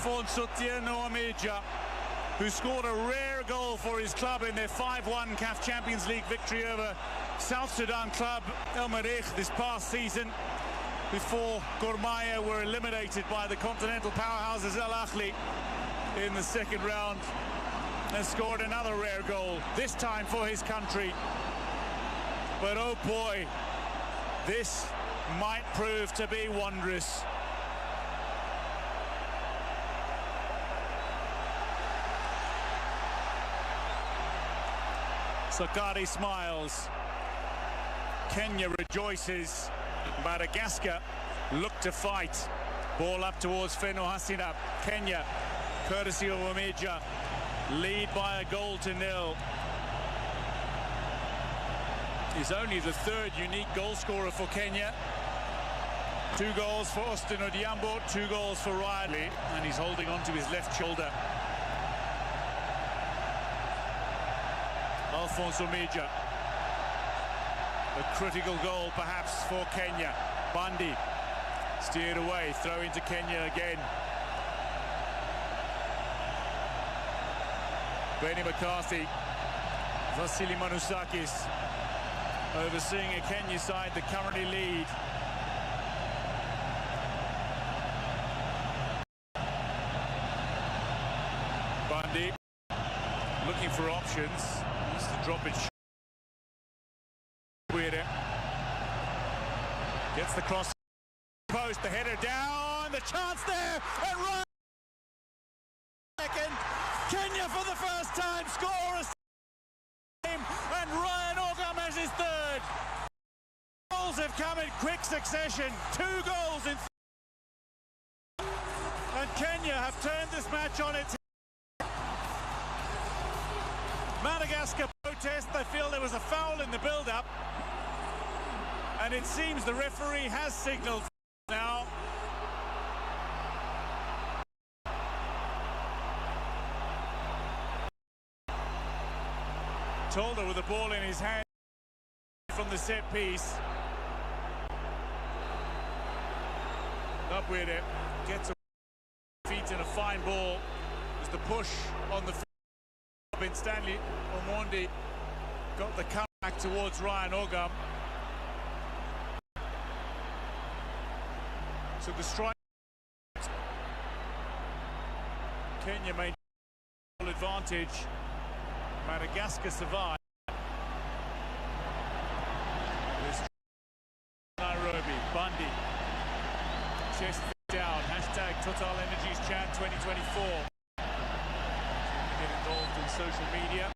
Alfonso Tierno Ameja, who scored a rare goal for his club in their 5-1 CAF Champions League victory over South Sudan club El Merreikh this past season, before Gormaya were eliminated by the continental powerhouses Al Ahly in the second round, and scored another rare goal, this time for his country. But oh boy, this might prove to be wondrous. Sakari smiles. Kenya rejoices. Madagascar look to fight. Ball up towards Feno Hasina. Kenya, courtesy of Ameja, lead by a goal to nil. He's only the third unique goal scorer for Kenya. 2 goals for Austin Odhiambo, 2 goals for Riley, and he's holding on to his left shoulder. Alfonso Ameja. A critical goal perhaps for Kenya. Bandi steered away, throw into Kenya again. Benny McCarthy, Vasily Manusakis overseeing a Kenya side that currently lead. Bandi looking for options. Needs to drop it. Weirder gets the cross post, the header down, the chance there, and right second. Kenya for the first time score a game, and Ryan Ogam has his third. Goals have come in quick succession. 2 goals in, and Kenya have turned this match on its head. Madagascar protest. They feel there was a foul in the build-up, and it seems the referee has signalled now. Tolda with the ball in his hand from the set piece. Up with it, gets a feet in a fine ball. There's the push on the field. In Stanley Omondi got the comeback towards Ryan Ogam. So the strike. Kenya made advantage. Madagascar survived. Nairobi, Bandi, chest down, hashtag Total Energies Chat 2024. Get involved in social media.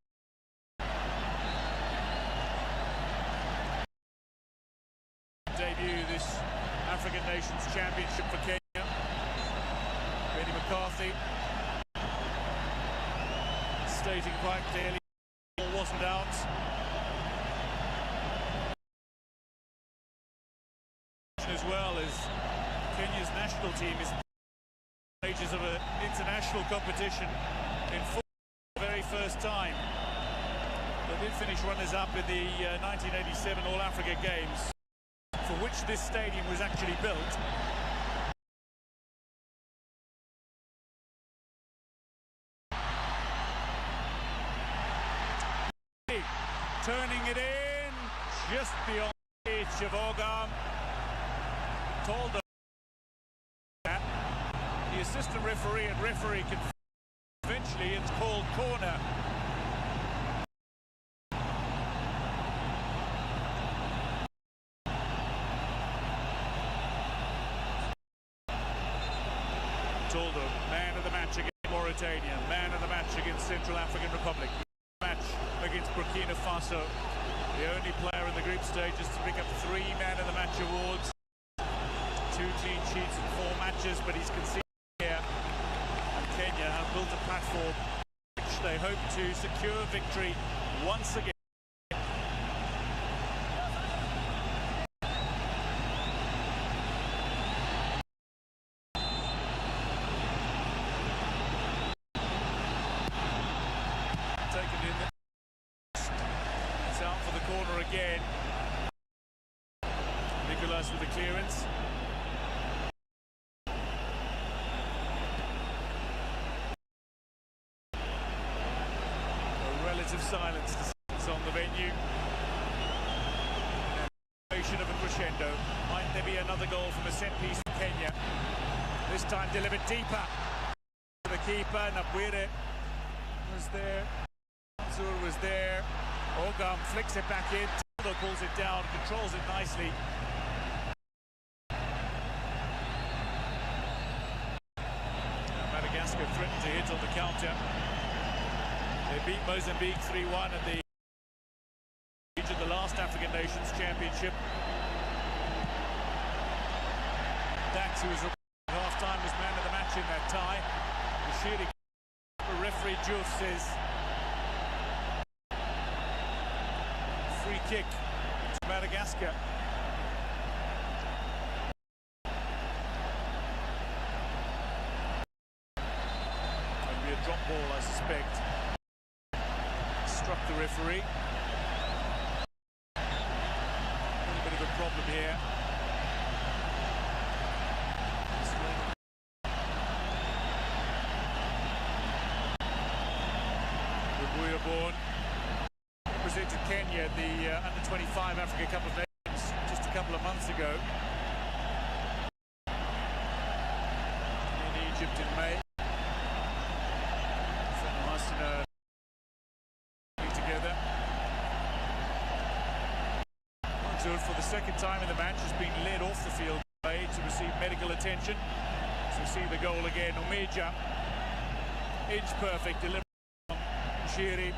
Debut this African Nations Championship for Kenya. Benny McCarthy stating quite clearly the ball wasn't out. As well as Kenya's national team is stages of an international competition in for the very first time. They did finish runners-up in the 1987 All-Africa Games, for which this stadium was actually built. Turning it in, just beyond the edge of Ogam. Told that the assistant referee and referee can eventually it's called corner. Toldo, man of the match against Mauritania, man of the match against Central African Republic, match against Burkina Faso, the only player in the group stages to pick up 3 man of the match awards, 2 clean sheets in 4 matches, but he's conceded here. And Kenya have built a platform which they hope to secure victory once again. Again, Nicolas with the clearance. silence on the venue. Of a crescendo. Might there be another goal from a set piece for Kenya? This time delivered deeper. The keeper, Nabwire was there. Mansour was there. Ogam flicks it back in. Tildo pulls it down, controls it nicely. Madagascar threatened to hit on the counter. They beat Mozambique 3-1 at the last African Nations Championship. Dax, who was at half-time, was man of the match in that tie. The referee Jules says free kick to Madagascar. It'll be a drop ball, I suspect. Struck the referee. Bit of a problem here. Born represented Kenya at the Under-25 Africa Cup of Nations just a couple of months ago in Egypt in May. Together. For the second time in the match has been led off the field to receive medical attention. So we see the goal again. Omeja, inch perfect delivery from Shiri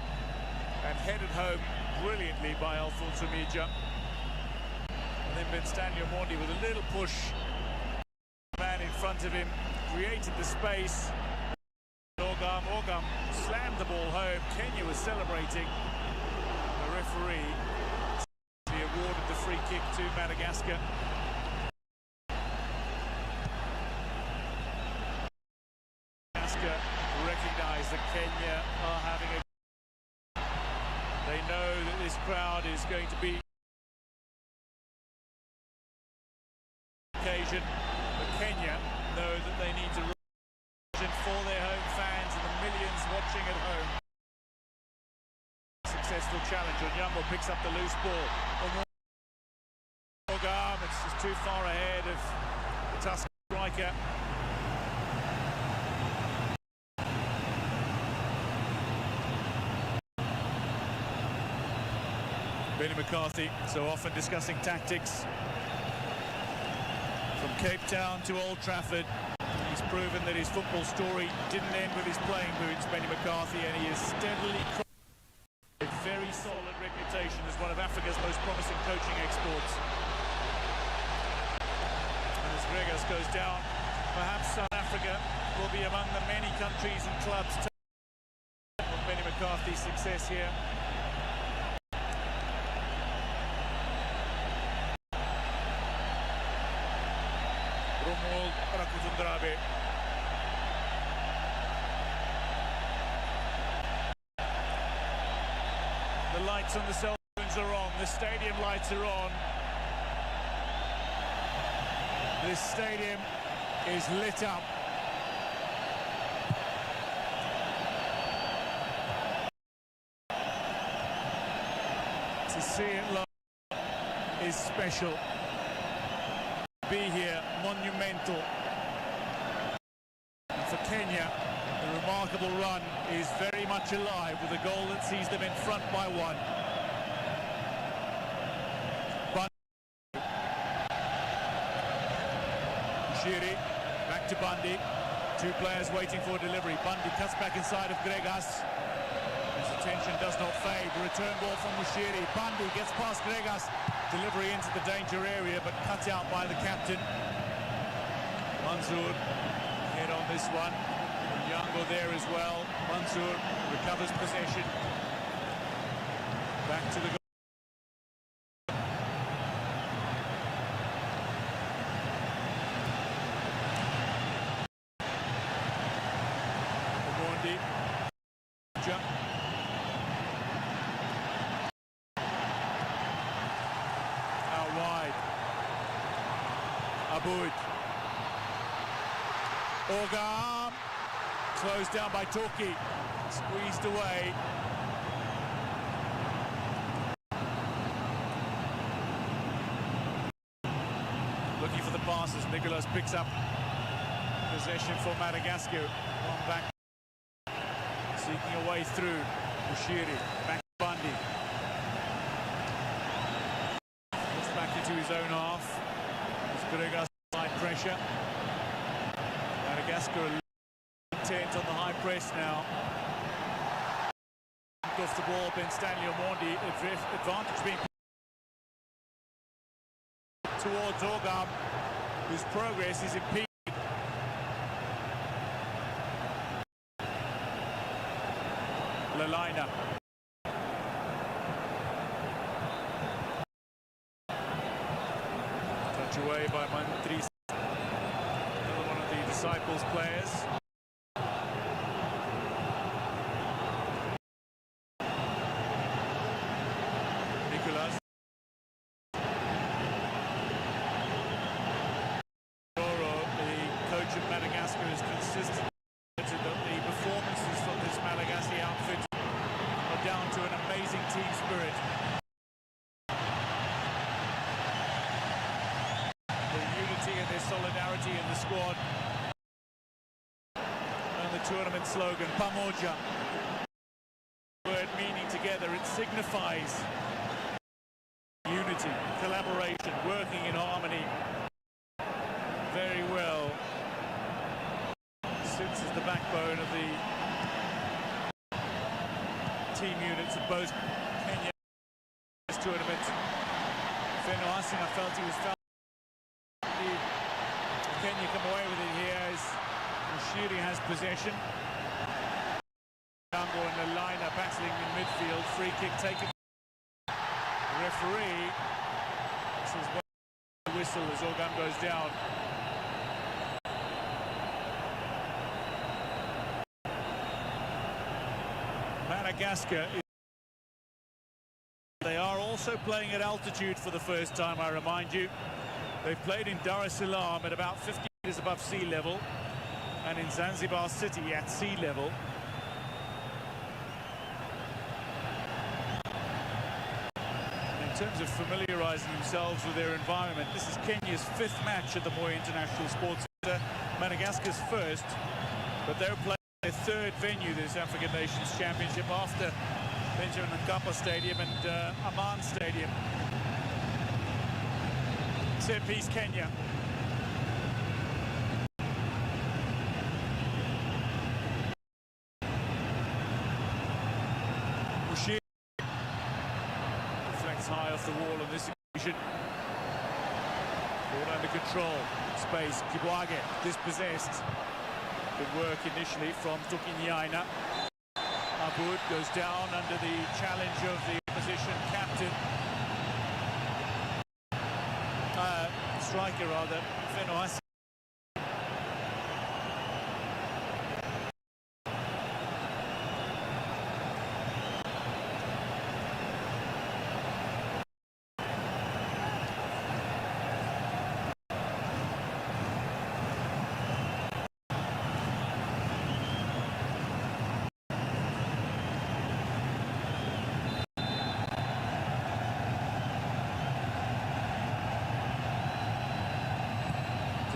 and headed home brilliantly by Alphonse Omeja. And then Ben Stanley Omondi with a little push. The man in front of him created the space. Ogam slammed the ball home. Kenya was celebrating. The referee awarded the free kick to Madagascar. Madagascar recognise that Kenya are having a... They know that this crowd is going to be occasion, but Kenya know that they need to for their home fans and the millions watching at home. Successful challenge. Onyambo picks up the loose ball. Ogam, it's just too far ahead of the Tusker striker. Benny McCarthy, so often discussing tactics. From Cape Town to Old Trafford, he's proven that his football story didn't end with his playing boots, Benny McCarthy, and he is steadily a very solid reputation as one of Africa's most promising coaching exports. And as Gregas goes down, perhaps South Africa will be among the many countries and clubs on Benny McCarthy's success here. The lights on the cell phones are on, the stadium lights are on. This stadium is lit up. To see it live is special. Be here, monumental. And for Kenya, the remarkable run is very much alive with a goal that sees them in front by one. Shiri, back to Bundy. Two players waiting for delivery. Bundy cuts back inside of Gregas. His attention does not fade. Return ball from Mushiri. Bundy gets past Gregas. Delivery into the danger area, but cut out by the captain. Mansour head on this one. Yango there as well. Mansour recovers possession. Back to the goal. Out wide. Aboud. Ogam. Closed down by Toki. Squeezed away. as Nicolas picks up possession for Madagascar. One back, seeking a way through. Bushiri, back to Bundy. Gets back into his own half. As Gregas side pressure. Madagascar intent on the high press now. Off the ball, Ben Stanley Omondi, advantage being towards Ogam, whose progress is impeded. Lalina. Touch away by Mantri, another one of the Disciples players. Nicolas. The coach of Madagascar is consistent that the performances from this Malagasy outfit are down to an amazing team spirit. The unity and their solidarity in the squad. And the tournament slogan, Pamoja. Word meaning together, it signifies unity, collaboration, working in harmony very well. Sits as the backbone of the team units of both Kenya this tournament. Feno Hassan, I felt he was found. Kenya come away with it here as Shiri has possession. Dango and Lalina battling in midfield. Free kick taken. The referee says the whistle as Ogam goes down. Madagascar, they are also playing at altitude for the first time, I remind you. They've played in Dar es Salaam at about 50 meters above sea level and in Zanzibar City at sea level. In terms of familiarising themselves with their environment, this is Kenya's 5th match at the Moi International Sports Centre, Madagascar's 1st, but they're playing their 3rd venue this African Nations Championship after Benjamin Mkapa Stadium and Amman Stadium. Set piece Kenya. Bushiri deflects high off the wall on this occasion. Ball under control. Space. Kibwage dispossessed. Good work initially from Tukinyaina. Aboud goes down under the challenge of the opposition captain. Striker rather, Feno Hassan.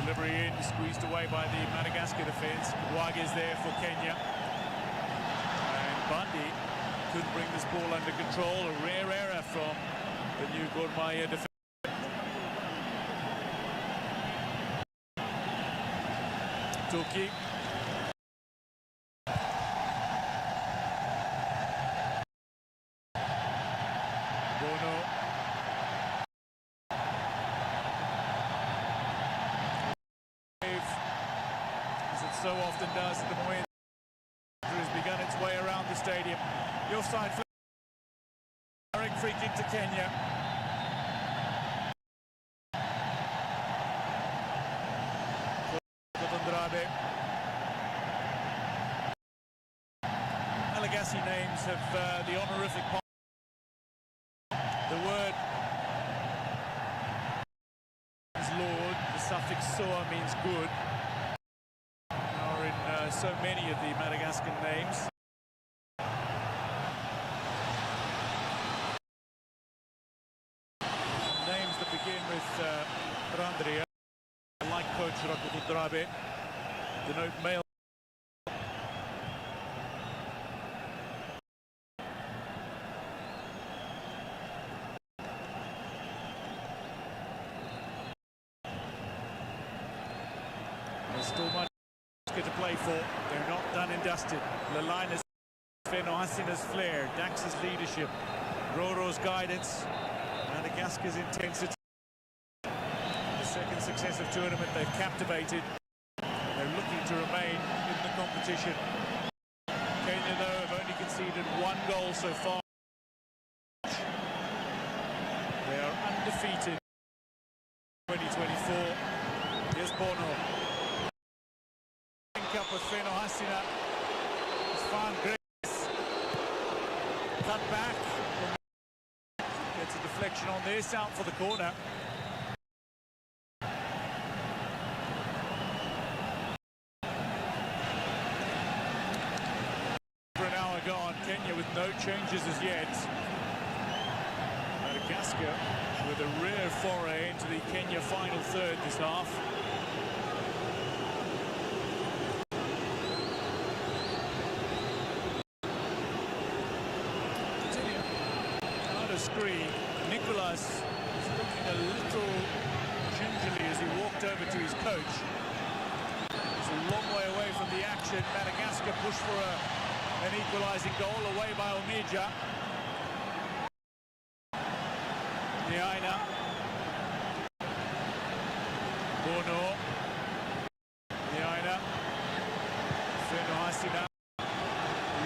Delivery in, squeezed away by the Madagascar defence. Kibwage is there for Kenya. And Bundy couldn't bring this ball under control. A rare error from the new Gor Mahia defence. Tuki. Bono. So often does at the Moi has begun its way around the stadium. The offside flag, free kick to Kenya. Malagasy names have the honorific part. The word is Lord, the suffix soa means good. So many of the Madagascan names. Names that begin with Randria, like Coach Drabe, denote male. There's still much to play for. They're not done and dusted. Lalaina's Fenoasina's flair, Dax's leadership, Roro's guidance, Madagascar's intensity. The second successive tournament they've captivated. They're looking to remain in the competition. Kenya, though, have only conceded 1 goal so far. They are undefeated. 2024. Here's Bono. Link up with Fenoasina. It's found Grace. Cut back. Gets a deflection on this, out for the corner. For an hour gone, Kenya with no changes as yet. Madagascar with a rare foray into the Kenya final third this half. Screen. Nicolas is looking a little gingerly as he walked over to his coach. It's a long way away from the action. Madagascar pushed for an equalising goal away by Omija. Niaina. Bono. Niaina. Fenoasina.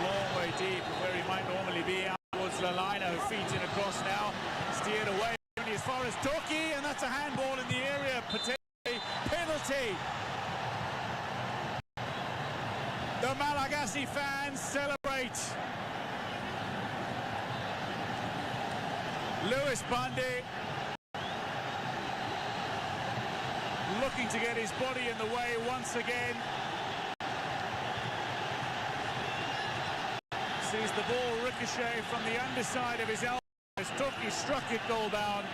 Long way deep where he might normally be. Lalaina, feet in across now, steered away as far as Toki, and that's a handball in the area, potentially penalty. The Malagasy fans celebrate. Lewis Bande looking to get his body in the way once again. Sees the ball ricochet from the underside of his elbow as Toki struck it goal down.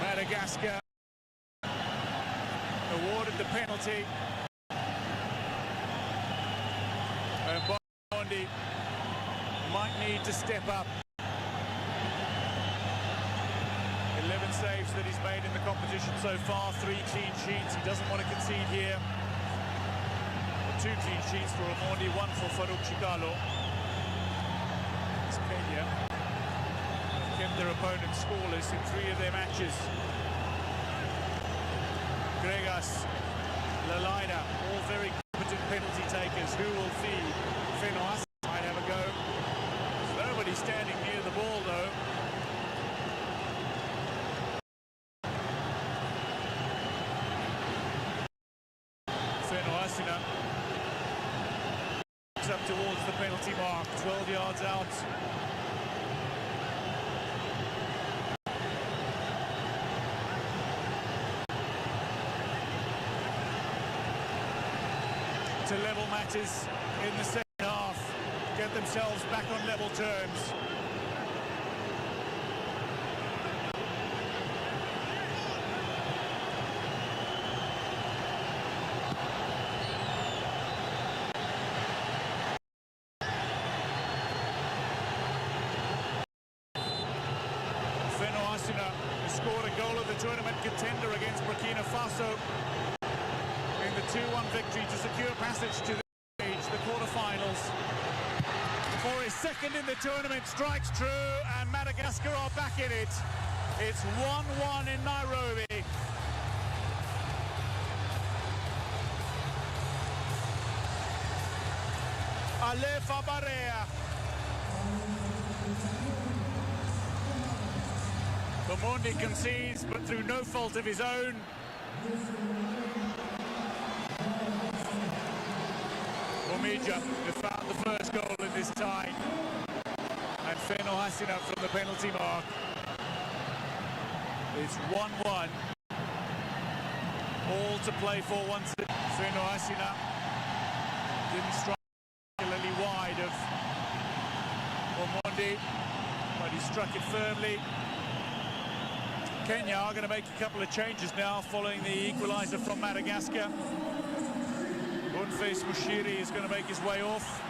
Madagascar awarded the penalty. And Bondi might need to step up. 11 saves that he's made in the competition so far, 3 clean sheets. He doesn't want to concede here. 2 clean sheets for Omondi, 1 for Farouk Chikalo. It's Kenya. They've kept their opponents scoreless in 3 of their matches. Gregas, Lalaina, all very competent penalty takers. Who will feed? Fenoasina might have a go. There's nobody standing near the ball, though. Fenoasina up towards the penalty mark, 12 yards out. To level matters in the second half, get themselves back on level terms. Scored a goal of the tournament contender against Burkina Faso in the 2-1 victory to secure passage to the stage, the quarterfinals. For his second in the tournament, strikes true, and Madagascar are back in it. It's 1-1 in Nairobi. Alefa Barea. Omondi concedes, but through no fault of his own. Omija found the first goal in this tie. And Fenoasina from the penalty mark. It's 1-1. All to play for once. Fenoasina didn't strike particularly Omondi, but he struck it firmly. Kenya are going to make a couple of changes now following the equaliser from Madagascar. Boniface Mushiri is going to make his way off.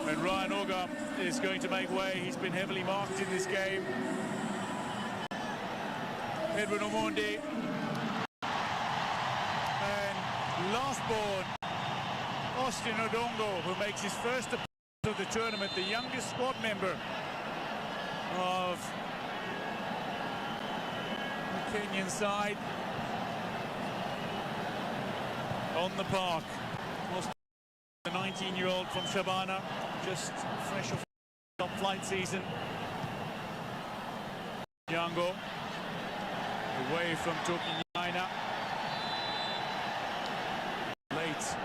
And Ryan Oga is going to make way. He's been heavily marked in this game. Edwin Omondi. And last born, Austin Odongo, who makes his first appearance of the tournament, the youngest squad member of the Kenyan side. On the park, the 19-year-old from Shabana, just fresh off top flight season. Yango away from Tokinyaina. Late.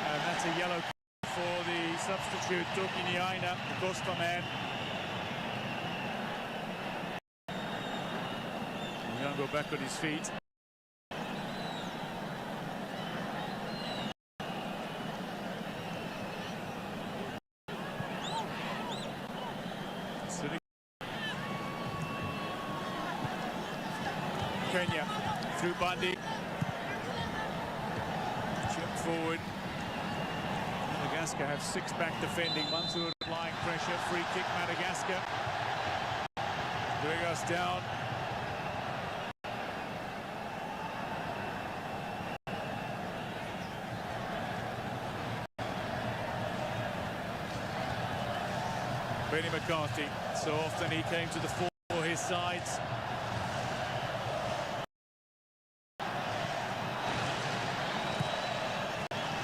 And that's a yellow card for the substitute Tokinyaina, the Costa man. Yango back on his feet. Kenya through Bundy. Chip forward. Madagascar have six back defending. Mansour applying pressure. Free kick Madagascar. Bring us down. Benny McCarthy. So often he came to the fore for his sides.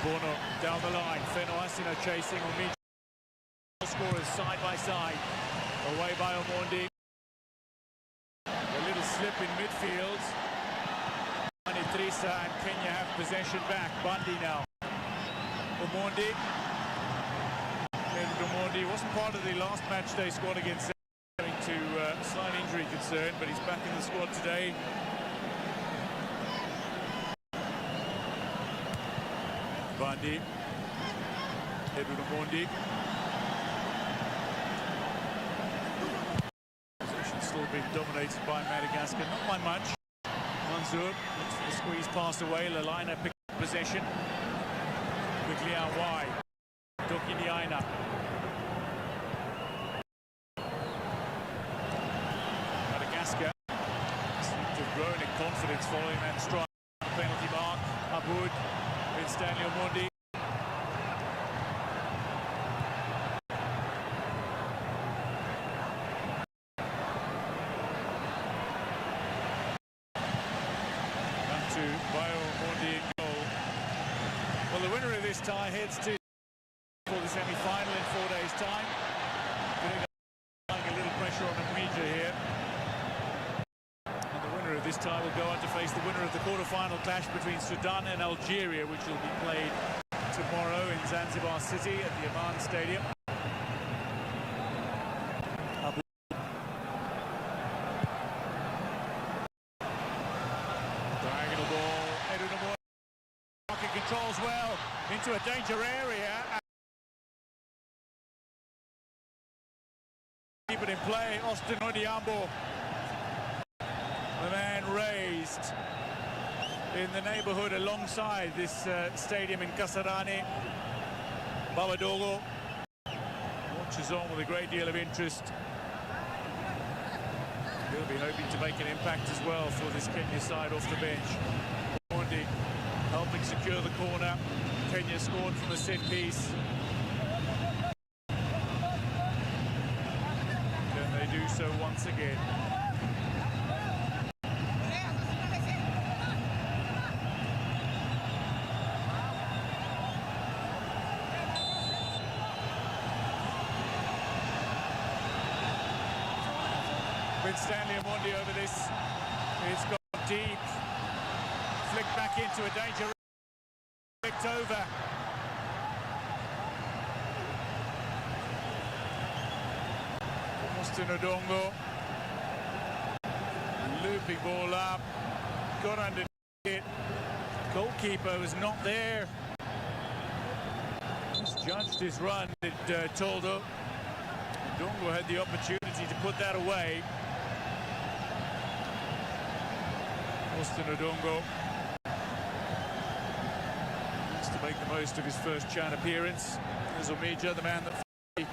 Bono down the line. Feno Asino chasing on scorers side by side. Away by Omondi. A little slip in midfield. Trisa and Kenya have possession back. Bundy now. Omondi. Omondi wasn't part of the last match day squad against owing to slight injury concern, but he's back in the squad today. Bundy, Edwin Omondi. Possession still being dominated by Madagascar, not by much. Mansour looks for the squeeze pass away. Lalina picks up possession. Quickly out wide. Tokinyaina. Madagascar seem to have grown in confidence following that strike. Penalty mark. Aboud. Stanley Omondi. Back to Bio Omondi in goal. Well, the winner of this tie heads to for the semi-final in 4 days' time. Applying a little pressure on Amija here. Of this tie will go on to face the winner of the quarter-final clash between Sudan and Algeria, which will be played tomorrow in Zanzibar City at the Aman Stadium. Diagonal ball, Edwin Omondi controls well into a danger area. Keep it in play, Austin Odiambo. The man raised in the neighbourhood alongside this stadium in Kasarani. Babadogo watches on with a great deal of interest. He'll be hoping to make an impact as well for this Kenya side off the bench. Omondi helping secure the corner. Kenya scored from a set piece. Can they do so once again? Stanley Omondi over this. It's gone deep. Flicked back into a danger. Flicked over. Austin Odongo. Looping ball up. Got underneath it. Goalkeeper. goalkeeper was not there. Misjudged his run at Toldo. Dongo had the opportunity to put that away. Austin Odongo needs to make the most of his first Chan appearance. There's Omija, the man that the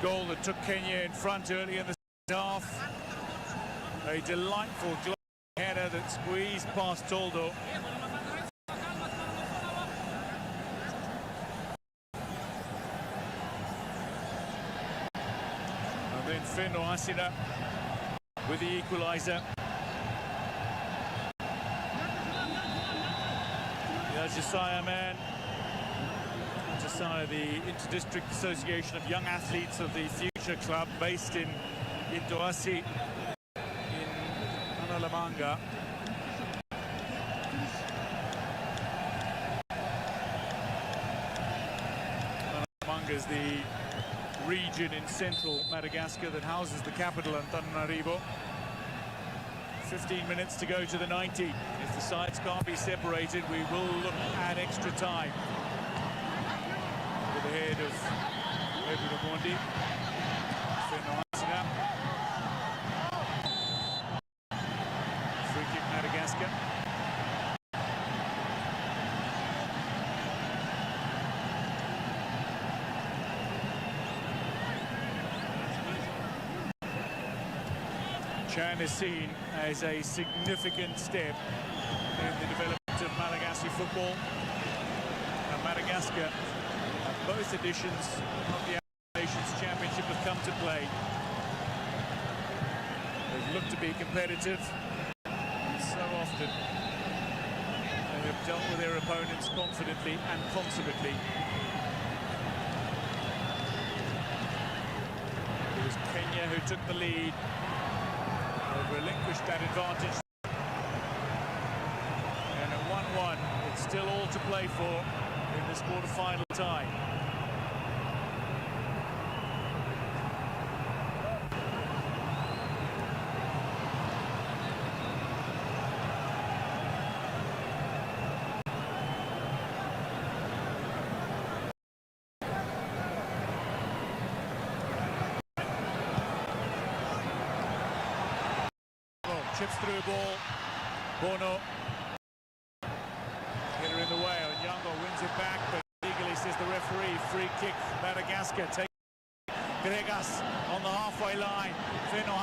goal that took Kenya in front early in the second half. A delightful header that squeezed past Toldo. And then Finn Oasina with the equaliser. Josiah man. Josiah, the Inter-District Association of Young Athletes of the Future Club, based in Doasi in Analamanga. Analamanga is the region in central Madagascar that houses the capital, Antananarivo. 15 minutes to go to the 90. If the sides can't be separated, we will look at extra time. With the head of Edwin Omondi. Free kick Madagascar. Chan is seen as a significant step in the development of Malagasy football. And Madagascar, both editions of the Nations Championship have come to play. They've looked to be competitive, and so often they have dealt with their opponents confidently and consummately. It was Kenya who took the lead. Relinquished that advantage, and at 1-1 it's still all to play for in this quarter-final tie. Chips through a ball. Bono. Header in the way. Onyango wins it back, but legally, says the referee. Free kick, Madagascar. Take Gregas on the halfway line. Fino.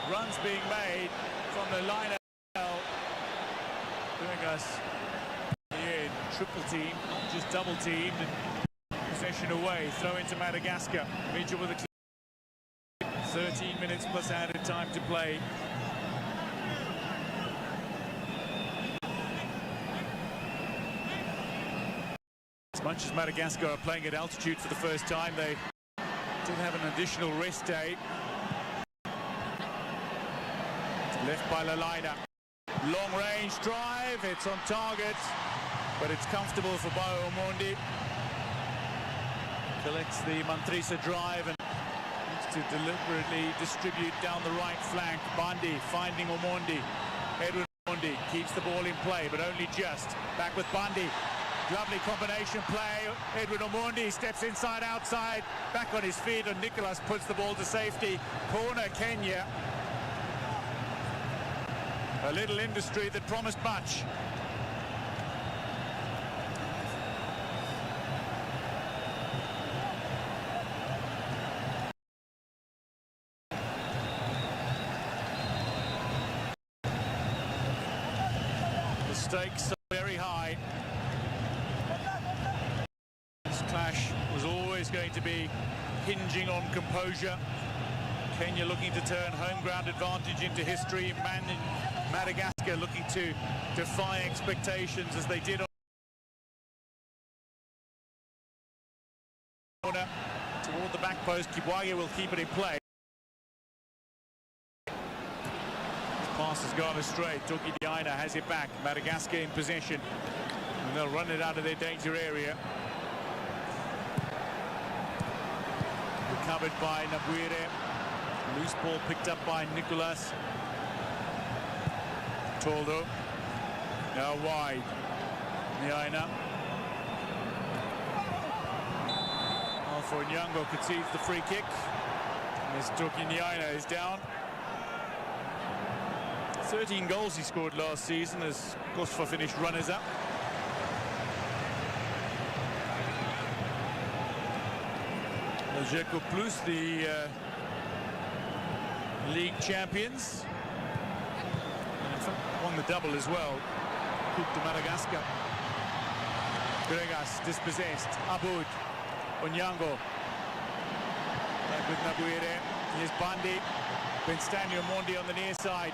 Runs being made from the line of Gregas. Yeah, triple team, just double teamed. And possession away. Throw into Madagascar. Mitchell with a 13 minutes plus added time to play. As much as Madagascar are playing at altitude for the first time, they did have an additional rest day. Left by Lalaina. Long range drive, it's on target, but it's comfortable for Bao Omondi. Collects the Mantrisa drive and to deliberately distribute down the right flank. Bandi finding Omondi. Edwin Omondi keeps the ball in play, but only just. Back with Bandi. Lovely combination play. Edwin Omondi steps inside, outside, back on his feet, and Nicholas puts the ball to safety. Corner Kenya. A little industry that promised much. Stakes are very high. This clash was always going to be hinging on composure. Kenya looking to turn home ground advantage into history. Madagascar looking to defy expectations as they did on corner toward the back post. Kibwage will keep it in play. Pass has gone astray. Toki Diana has it back. Madagascar in possession. And they'll run it out of their danger area. Recovered by Nabuire. Loose ball picked up by Nicolas. Toldo. Now wide. Nyaina. For Nyango concedes the free kick. As Toki Nyaina is down. 13 goals he scored last season as Kosva finished runners-up. Jeko Plus, the league champions. And in fact, won the double as well. Coupe de Madagascar. Gregas dispossessed. Aboud. Onyango. Back with Nabuire. Here's Bandi. Benstanio Mondi on the near side.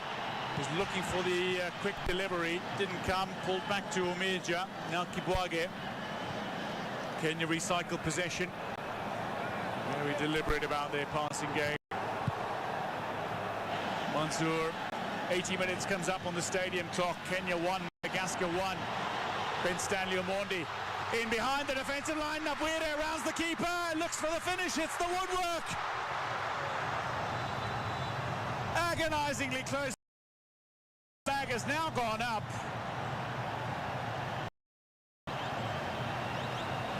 Was looking for the quick delivery. Didn't come. Pulled back to Omirja. Now Kibwage. Kenya recycled possession. Very deliberate about their passing game. Mansour. 80 minutes comes up on the stadium clock. Kenya 1, Madagascar 1. Benstanio Mondi. In behind the defensive line, Nabuire rounds the keeper, looks for the finish, hits the woodwork. Agonizingly close. The flag has now gone up.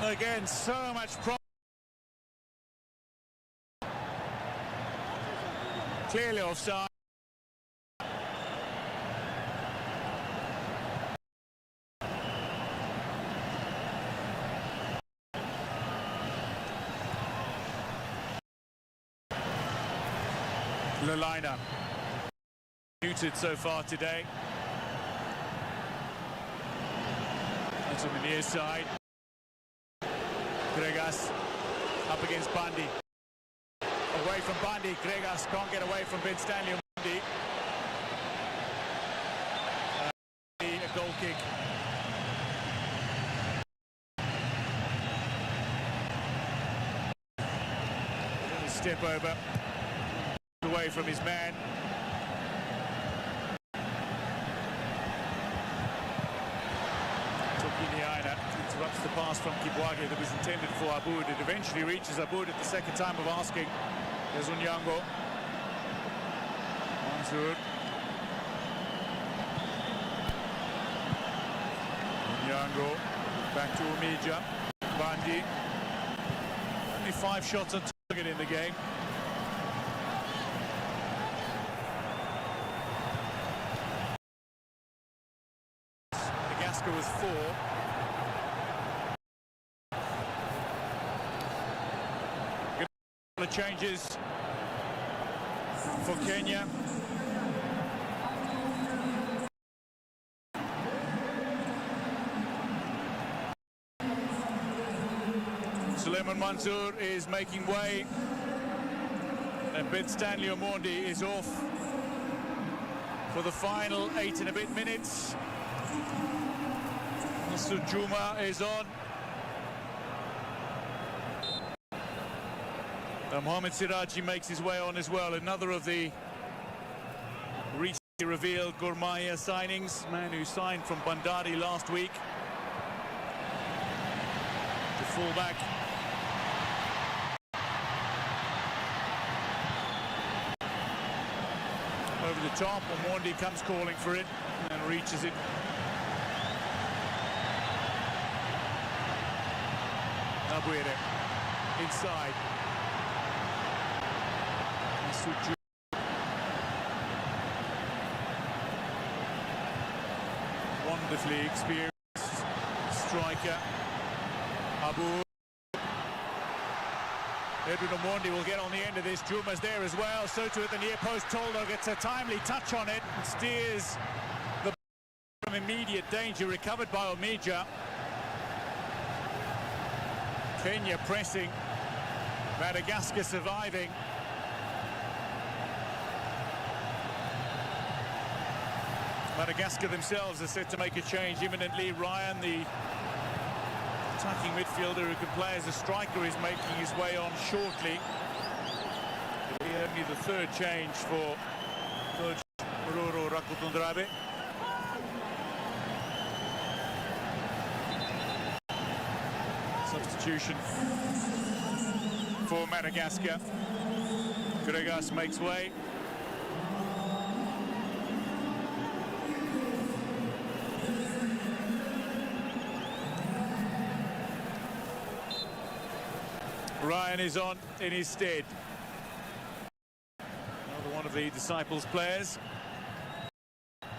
Again, so much problem. Clearly offside. Lalina muted so far today. It's on the near side. Gregas up against Bandi. Away from Bandi. Gregas can't get away from Benstanio Mondi. A goal kick. A step over. Away from his man. Toki Nyaina interrupts the pass from Kibwage that was intended for Aboud. It eventually reaches Aboud at the second time of asking. There's Onyango. Mansour. Onyango. Back to Omirja. Bandi. Only 5 shots on target in the game. Madagascar was 4. The changes for Kenya. Suleiman Mansour is making way, and Benstanio Mondi is off for the final 8 and a bit minutes. Nasser Juma is on. Mohamed Siraji makes his way on as well. Another of the recently revealed Gormaya signings. Man who signed from Bandari last week. The fullback. Over the top, and Mondi comes calling for it and reaches it. Nabuire inside. Wonderfully experienced striker. Aboud. Edwin Omondi will get on the end of this. Juma's there as well. So too at the near post. Toldo gets a timely touch on it and steers the from immediate danger. Recovered by Omirja. Kenya pressing. Madagascar surviving. Madagascar themselves are set to make a change imminently. Ryan, the attacking midfielder who can play as a striker, is making his way on shortly. It'll be only the 3rd change for coach Roro Rakutundrabe. Substitution for Madagascar. Gregas makes way. Ryan is on in his stead. Another one of the Disciples players.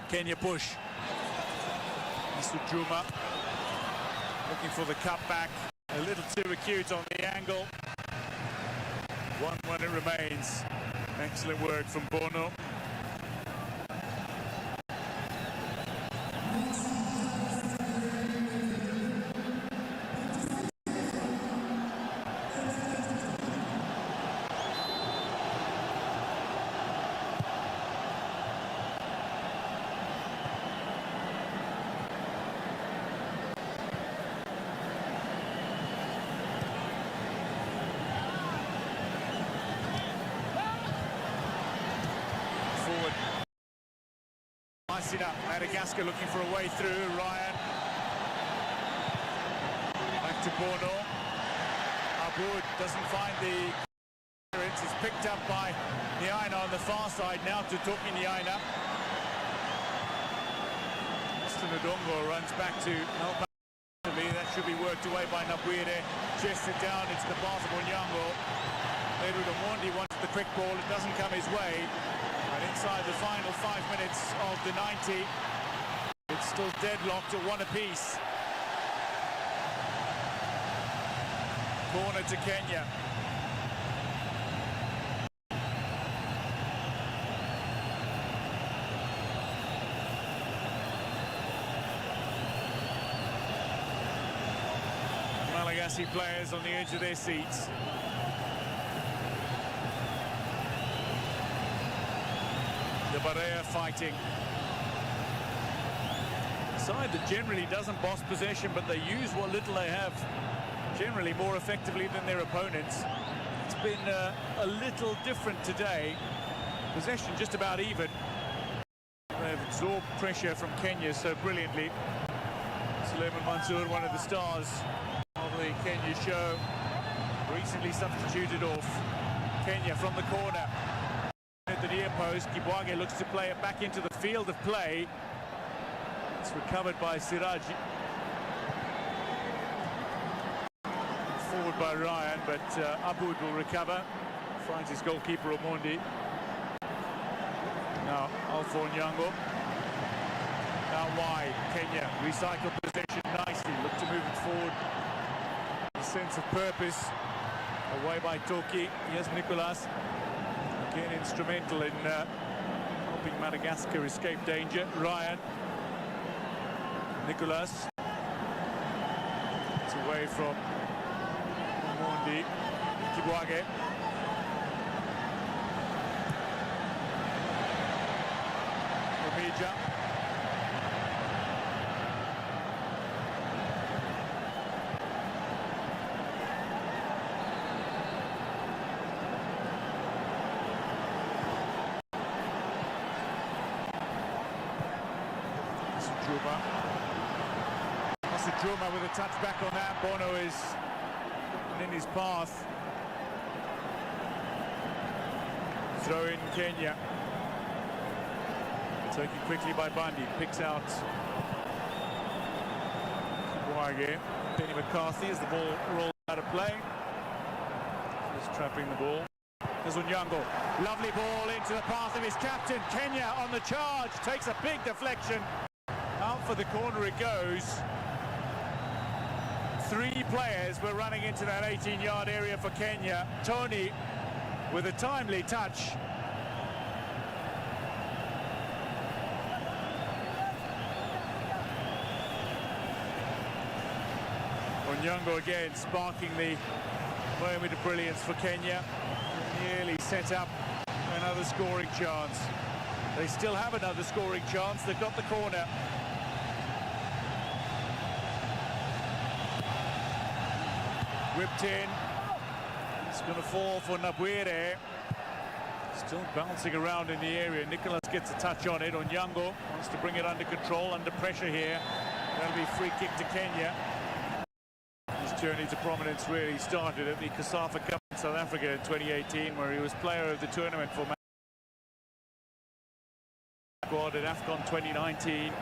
Kenya push. Juma looking for the cutback. A little too acute on the angle. 1-1 it remains. Excellent work from Bono. Madagascar looking for a way through. Ryan. Back to Bono. Aboud doesn't find the clearance. It's picked up by Niaina on the far side. Now to Toki Niaina. Mr. Ndongo runs back to help out. That should be worked away by Nabuire. Chests it down into the path of Onyango. Pedro Mondi wants the quick ball. It doesn't come his way. And inside the final 5 minutes of the 90, it's still deadlocked at 1 apiece. Corner to Kenya. Malagasy players on the edge of their seats. The Barea fighting. A side that generally doesn't boss possession, but they use what little they have generally more effectively than their opponents. It's been a little different today. Possession just about even. They've absorbed pressure from Kenya so brilliantly. Suleiman Mansour, one of the stars of the Kenya show, recently substituted off. Kenya from the corner. At the near post, Kibwage looks to play it back into the field of play. It's recovered by Siraj. Forward by Ryan, but Aboud will recover. Finds his goalkeeper Omondi. Now Alpha Onyango. Now wide. Kenya recycle possession nicely. Look to move it forward. A sense of purpose. Away by Toki. Here's Nicolas. Again instrumental in helping Madagascar escape danger. Ryan. Nicolas. It's away from Mondi. Kibwage. Omija. Juma with a touchback on that. Bono is in his path. Throw in Kenya. Taken quickly by Bundy. Picks out Kibwage. Benny McCarthy as the ball rolls out of play. Just trapping the ball. There's Onyango. Lovely ball into the path of his captain. Kenya on the charge. Takes a big deflection. Out for the corner it goes. 3 players were running into that 18-yard area for Kenya. Tony with a timely touch. Onyango again sparking the moment of brilliance for Kenya. Nearly set up another scoring chance. They still have another scoring chance. They've got the corner. Whipped in. It's going to fall for Nabuire. Still bouncing around in the area. Nicolas gets a touch on it. Onyango wants to bring it under control, under pressure here. That'll be a free kick to Kenya. His journey to prominence really started at the COSAFA Cup in South Africa in 2018, where he was player of the tournament for squad at AFCON 2019.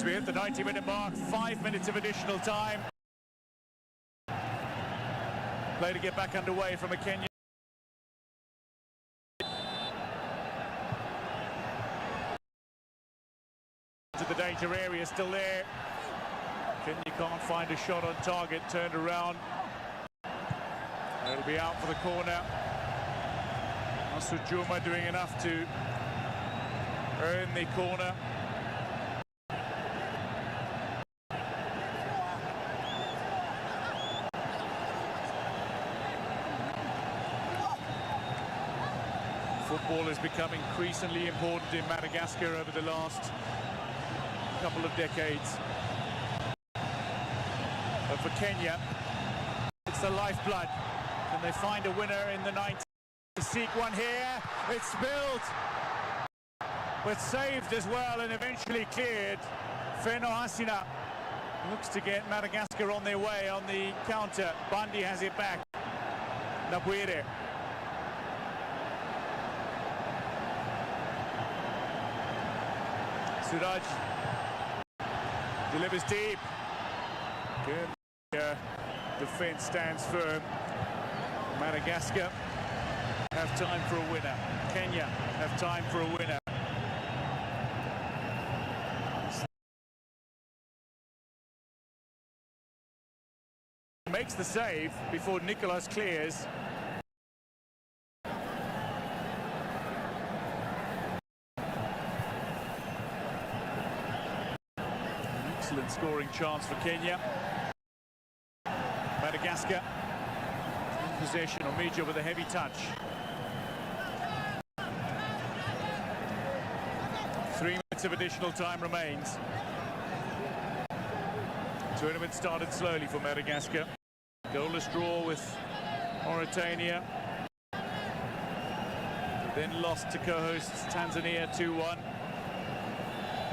As we hit the 90-minute mark, 5 minutes of additional time. Play to get back underway from a Kenya. To the danger area, still there. Kenya can't find a shot on target, turned around. It'll be out for the corner. Masud Juma doing enough to earn the corner. Football has become increasingly important in Madagascar over the last couple of decades. But for Kenya, it's the lifeblood. Can they find a winner in the 90s? Seek one here. It's spilled, but saved as well and eventually cleared. Feno Hasina looks to get Madagascar on their way on the counter. Bandi has it back. Nabuire. Suraj delivers deep. Good. Defense stands firm. Madagascar have time for a winner. Kenya have time for a winner. Makes the save before Nicholas clears. Excellent scoring chance for Kenya. Madagascar in possession. Omija with a heavy touch. 3 minutes of additional time remains. Tournament started slowly for Madagascar. Goalless draw with Mauritania. Then lost to co-hosts Tanzania 2-1.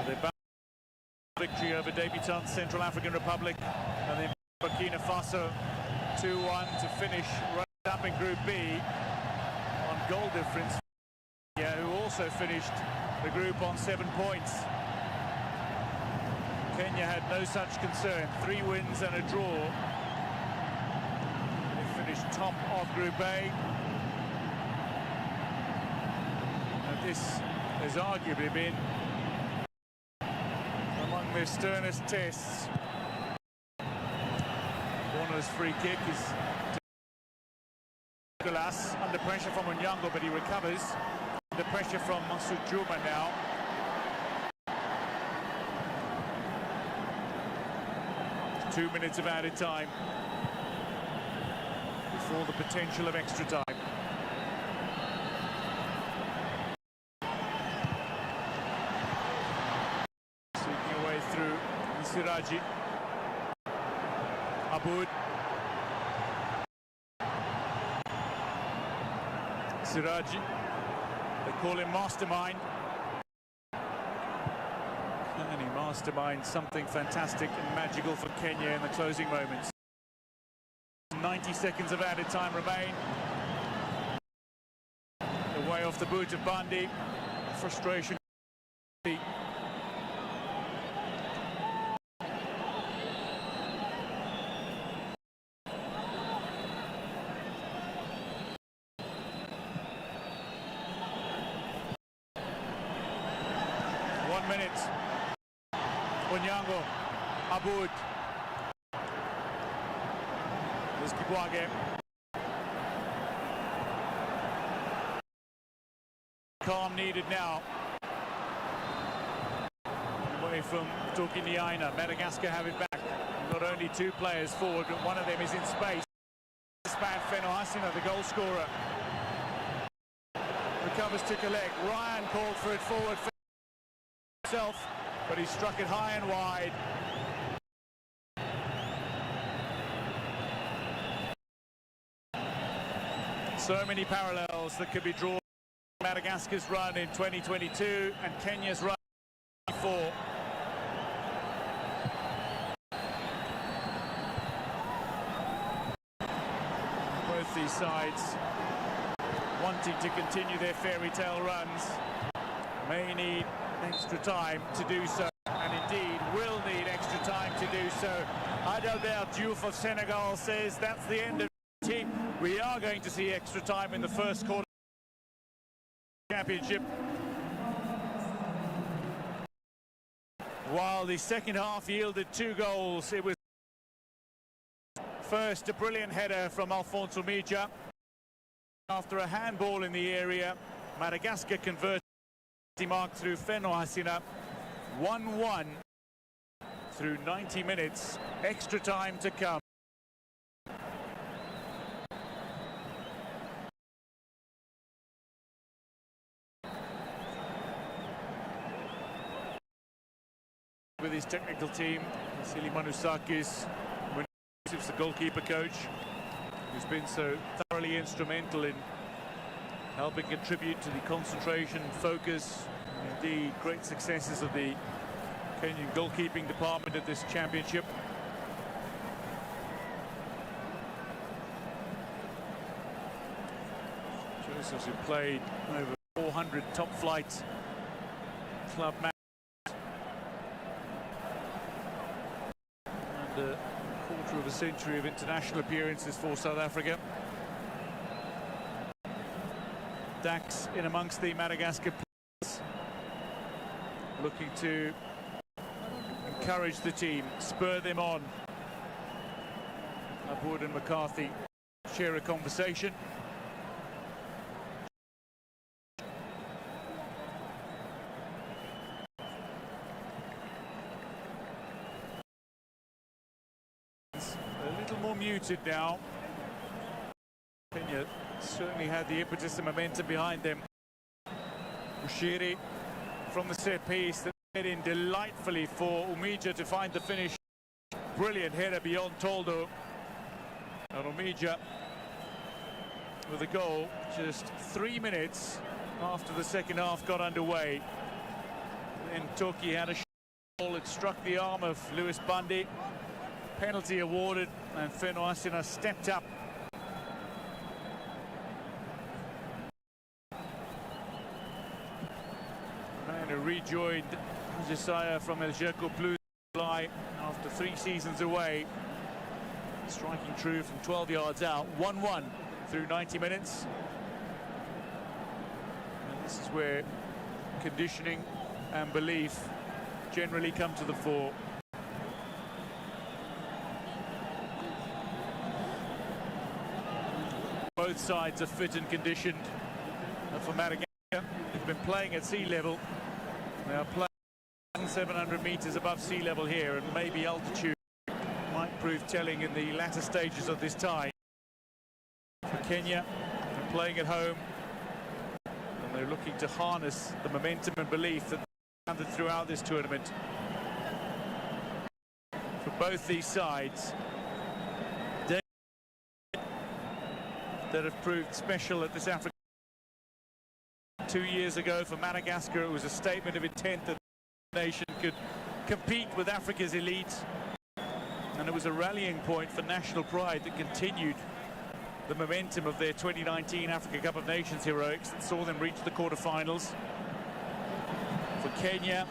They bounced victory over debutant Central African Republic, and then Burkina Faso 2-1 to finish right up in Group B on goal difference. Who also finished the group on 7 points. Kenya had no such concern. 3 wins and a draw. They finished top of Group A. And this has arguably been among their sternest tests. Warner's free kick is Nicholas under pressure from Onyango, but he recovers. Under pressure from Masud Juma now. Two minutes of added time before the potential of extra time. Seeking a way through Siraji. Aboud. Siraji. They call him Mastermind. And he masterminds something fantastic and magical for Kenya in the closing moments. 90 seconds of added time remain. Away off the boot of Bandi. Frustration. 1 minute. Onyango, Aboud. There's Kibwage. Calm needed now. Away from Tokiniaina. Madagascar have it back. Not only 2 players forward, but one of them is in space. Span Feno Hasina, the goal scorer. Recovers to collect. Ryan called for it forward himself, but he struck it high and wide. So many parallels that could be drawn. Madagascar's run in 2022 and Kenya's run in 2024. Both these sides wanting to continue their fairy tale runs may need extra time to do so, and indeed will need extra time to do so. Adalbert Diouf of Senegal says that's the end of it. We are going to see extra time in the first quarter championship. While the second half yielded 2 goals, it was first a brilliant header from Alphonse Mija. After a handball in the area, Madagascar converted the mark through Feno Hasina. 1-1 through 90 minutes, extra time to come. With his technical team, Vasili Manusakis, the goalkeeper coach, who's been so thoroughly instrumental in helping contribute to the concentration, focus, and indeed great successes of the Kenyan goalkeeping department at this championship. Josephs, who played over 400 top-flight club matches. And a quarter of a century of international appearances for South Africa. Dax in amongst the Madagascar players, looking to encourage the team, spur them on. Abboud and McCarthy share a conversation. A little more muted now. Kenya certainly had the impetus and momentum behind them. Bushiri from the set piece that led in delightfully for Umija to find the finish. Brilliant header beyond Toldo. And Umija with a goal just 3 minutes after the second half got underway. Then Toki had a ball that struck the arm of Lewis Bundy. Penalty awarded, and Feno Hasina stepped up. And rejoined Josiah from El Jerko Plus after 3 seasons away, striking true from 12 yards out. 1-1 through 90 minutes. And this is where conditioning and belief generally come to the fore. Both sides are fit and conditioned. And for Madagascar, they've been playing at sea level. They are playing 700 meters above sea level here, and maybe altitude might prove telling in the latter stages of this tie. For Kenya, they're playing at home, and they're looking to harness the momentum and belief that they've gathered throughout this tournament. For both these sides, that have proved special at this African. 2 years ago for Madagascar, it was a statement of intent that the nation could compete with Africa's elite, and it was a rallying point for national pride that continued the momentum of their 2019 Africa Cup of Nations heroics that saw them reach the quarterfinals. For Kenya,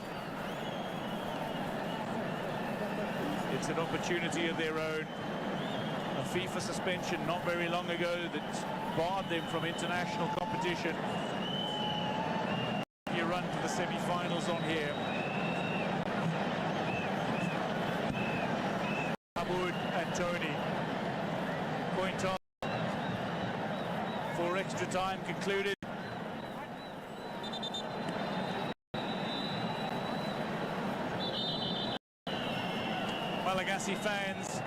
it's an opportunity of their own. A FIFA suspension not very long ago that barred them from international competition. You run to the semi-finals on here. Abboud and Tony. Point on for extra time concluded. Malagasy fans,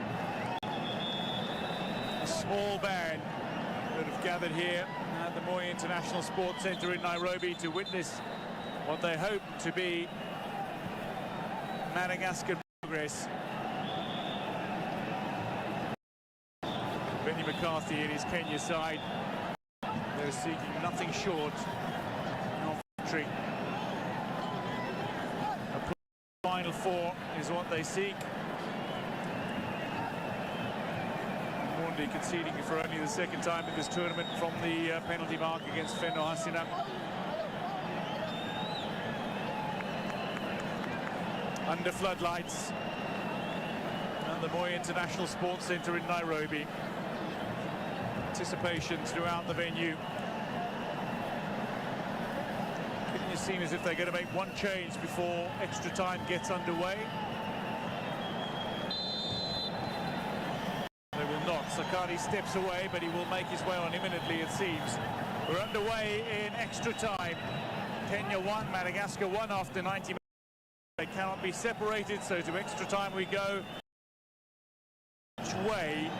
a small band that have gathered here at the Moi International Sports Centre in Nairobi to witness what they hope to be Madagascar progress. Benny McCarthy and his Kenya side, they're seeking nothing short of victory. A Final Four is what they seek. Conceding for only the second time in this tournament from the penalty mark against Feno Hasina. under floodlights at the Moi International Sports Centre in Nairobi. Anticipation throughout the venue. It seems as if they're going to make one change before extra time gets underway. They will not. Sakari steps away, but he will make his way on imminently, it seems. We're underway in extra time. Kenya 1, Madagascar 1 after 90 minutes. They cannot be separated, so to extra time we go. Each way,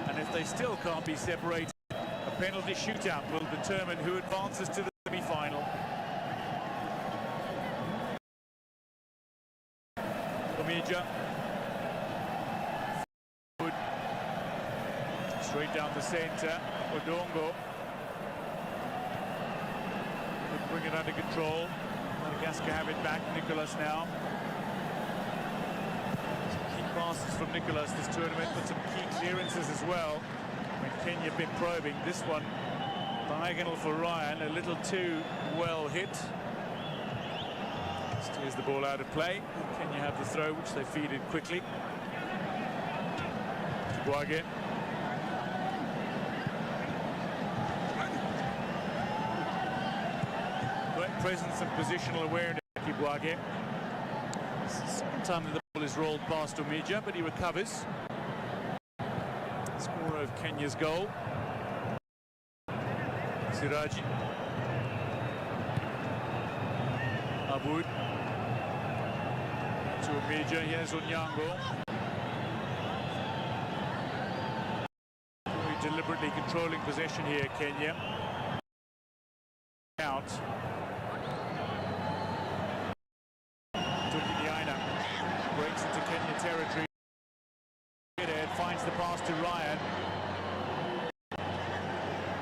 and if they still can't be separated, a penalty shootout will determine who advances to the semi-final. Omija. Straight down the centre. Odongo. Could bring it under control. Madagascar have it back. Nicholas now. Some key passes from Nicholas this tournament, but some key clearances as well. When Kenya have been probing, this one diagonal for Ryan, a little too well hit. Steers the ball out of play. Kenya have the throw, which they feed in quickly. Kibwage. Great presence and positional awareness, Kibwage. It's the second time that the ball is rolled past Omija, but he recovers. Scorer of Kenya's goal. Siraji. Aboud. To Omija, here's Onyango. Very deliberately controlling possession here, Kenya. Out. Tukidiaina breaks into Kenya territory. It finds the pass to Ryan.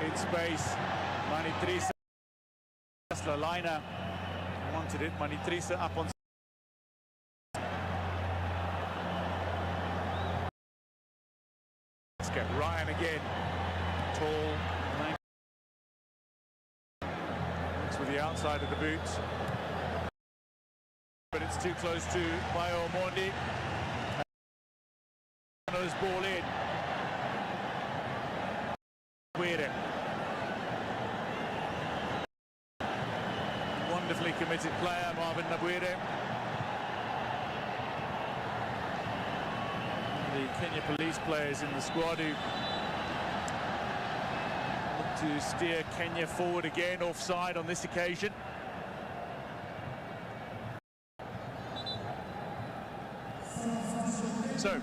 In space, Manitrisa. Lina wanted it. Manitrisa up on. Ryan again, tall, looks with the outside of the boots, but it's too close to Bayo Omondi. Knows ball in. Weird. Wonderfully committed player, Marvin Nabwire. The Kenya police players in the squad who look to steer Kenya forward again, offside on this occasion. So,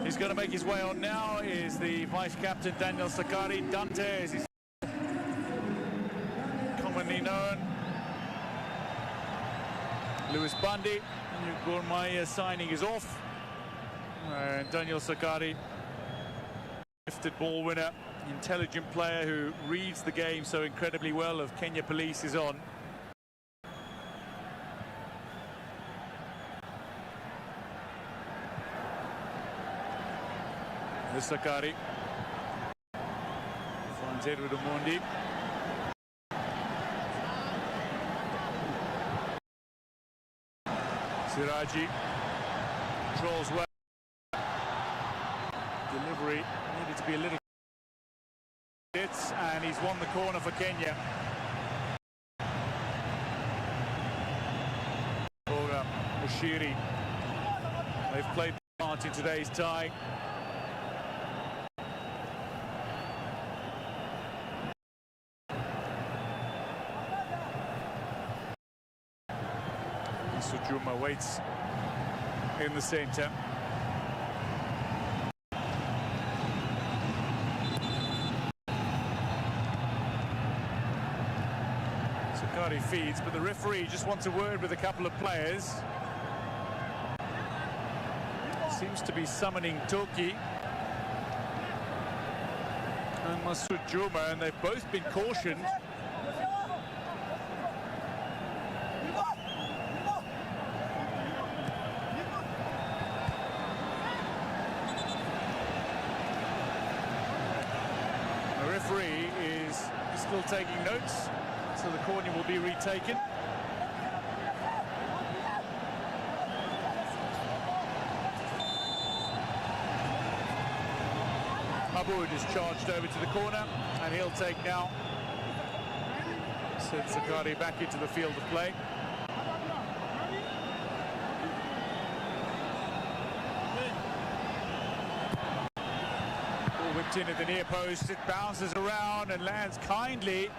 he's going to make his way on now is the vice-captain Daniel Sakari. Dante, as he's commonly known. Lewis Bundy, Gormaya signing is off. And Daniel Sakari, gifted ball winner, intelligent player who reads the game so incredibly well of Kenya Police is on. The Sakari finds Edward Omondi. Siraji controls well. Delivery needed to be a little bits, and he's won the corner for Kenya. Bora Mushiri. They've played part in today's tie. Sujuma waits in the centre. Sakari feeds, but the referee just wants a word with a couple of players. Seems to be summoning Toki and Masoud Juma, and they've both been cautioned. The referee is still taking notes, so the corner will be retaken. Aboud is charged over to the corner, and he'll take now. Send Sakari back into the field of play. Ball whipped in at the near post. It bounces around and lands kindly.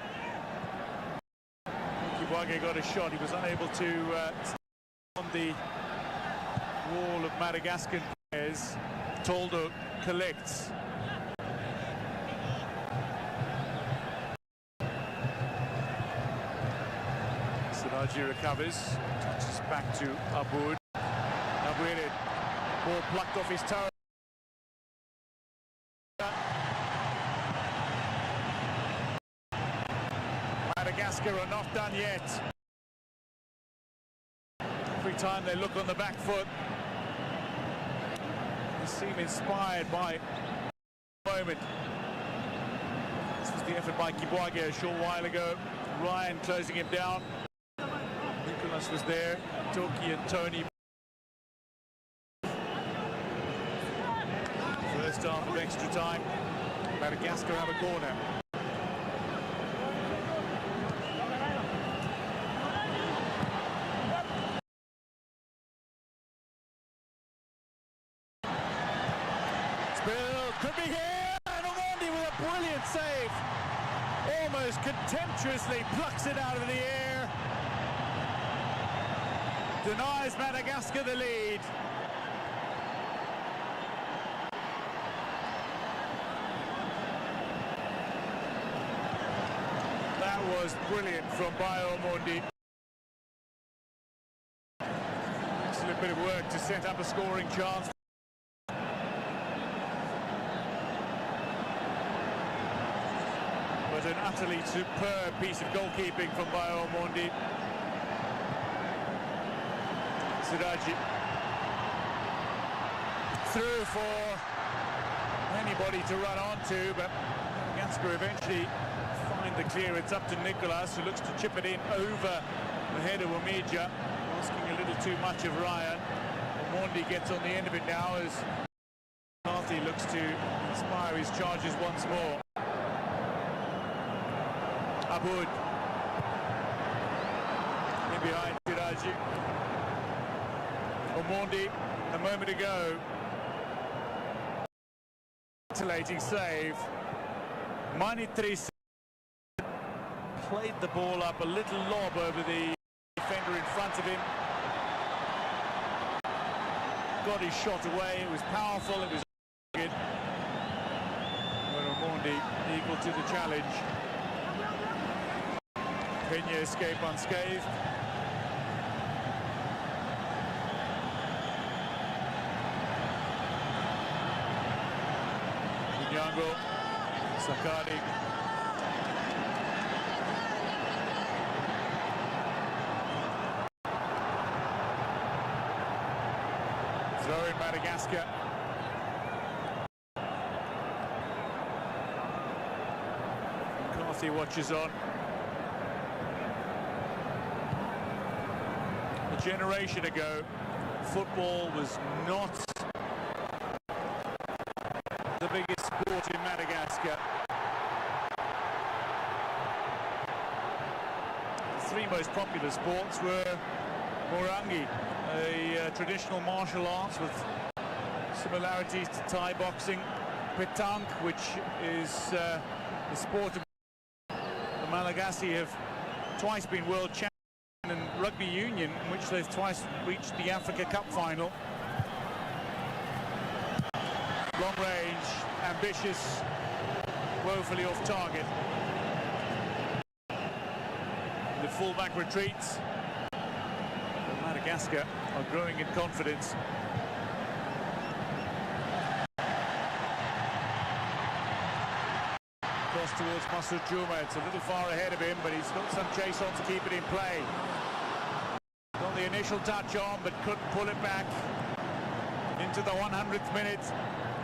Kibuage got a shot. He was unable to on the wall of Madagascar players. Toldo collects. Siraji recovers, touches back to Aboud. Aboud, ball plucked off his toe. Madagascar are not done yet. Every time they look on the back foot, they seem inspired by the moment. This was the effort by Kibuage a short while ago. Ryan closing him down. Nicholas was there. Toki and Tony. First half of extra time. Madagascar have a corner. Could be here, and Omondi with a brilliant save. Almost contemptuously plucks it out of the air. Denies Madagascar the lead. That was brilliant from Bayo Omondi. Excellent bit of work to set up a scoring chance. An utterly superb piece of goalkeeping from Bayo Omondi. Siraji through for anybody to run onto, but Madagascar eventually find the clearance up to Nicholas, who looks to chip it in over the head of Omidja, asking a little too much of Ryan. Omondi gets on the end of it now as McCarthy looks to inspire his charges once more. Aboud in behind Siraji. Omondi a moment ago. Titillating save. Manitri played the ball up, a little lob over the defender in front of him. Got his shot away. It was powerful. It was good. But Omondi equal to the challenge. Pena escape unscathed. Nyango, Sakari. Throw in Madagascar. McCarthy watches on. A generation ago, football was not the biggest sport in Madagascar. The three most popular sports were Morangi, a traditional martial arts with similarities to Thai boxing, Petanque, which is the sport of the Malagasy have twice been world champions, and rugby union, in which they've twice reached the Africa Cup final. Long range, ambitious, woefully off target. The fullback retreats. But Madagascar are growing in confidence. Cross towards Masud Juma. It's a little far ahead of him, but he's got some chase on to keep it in play. Got the initial touch on, but couldn't pull it back. Into the 100th minute.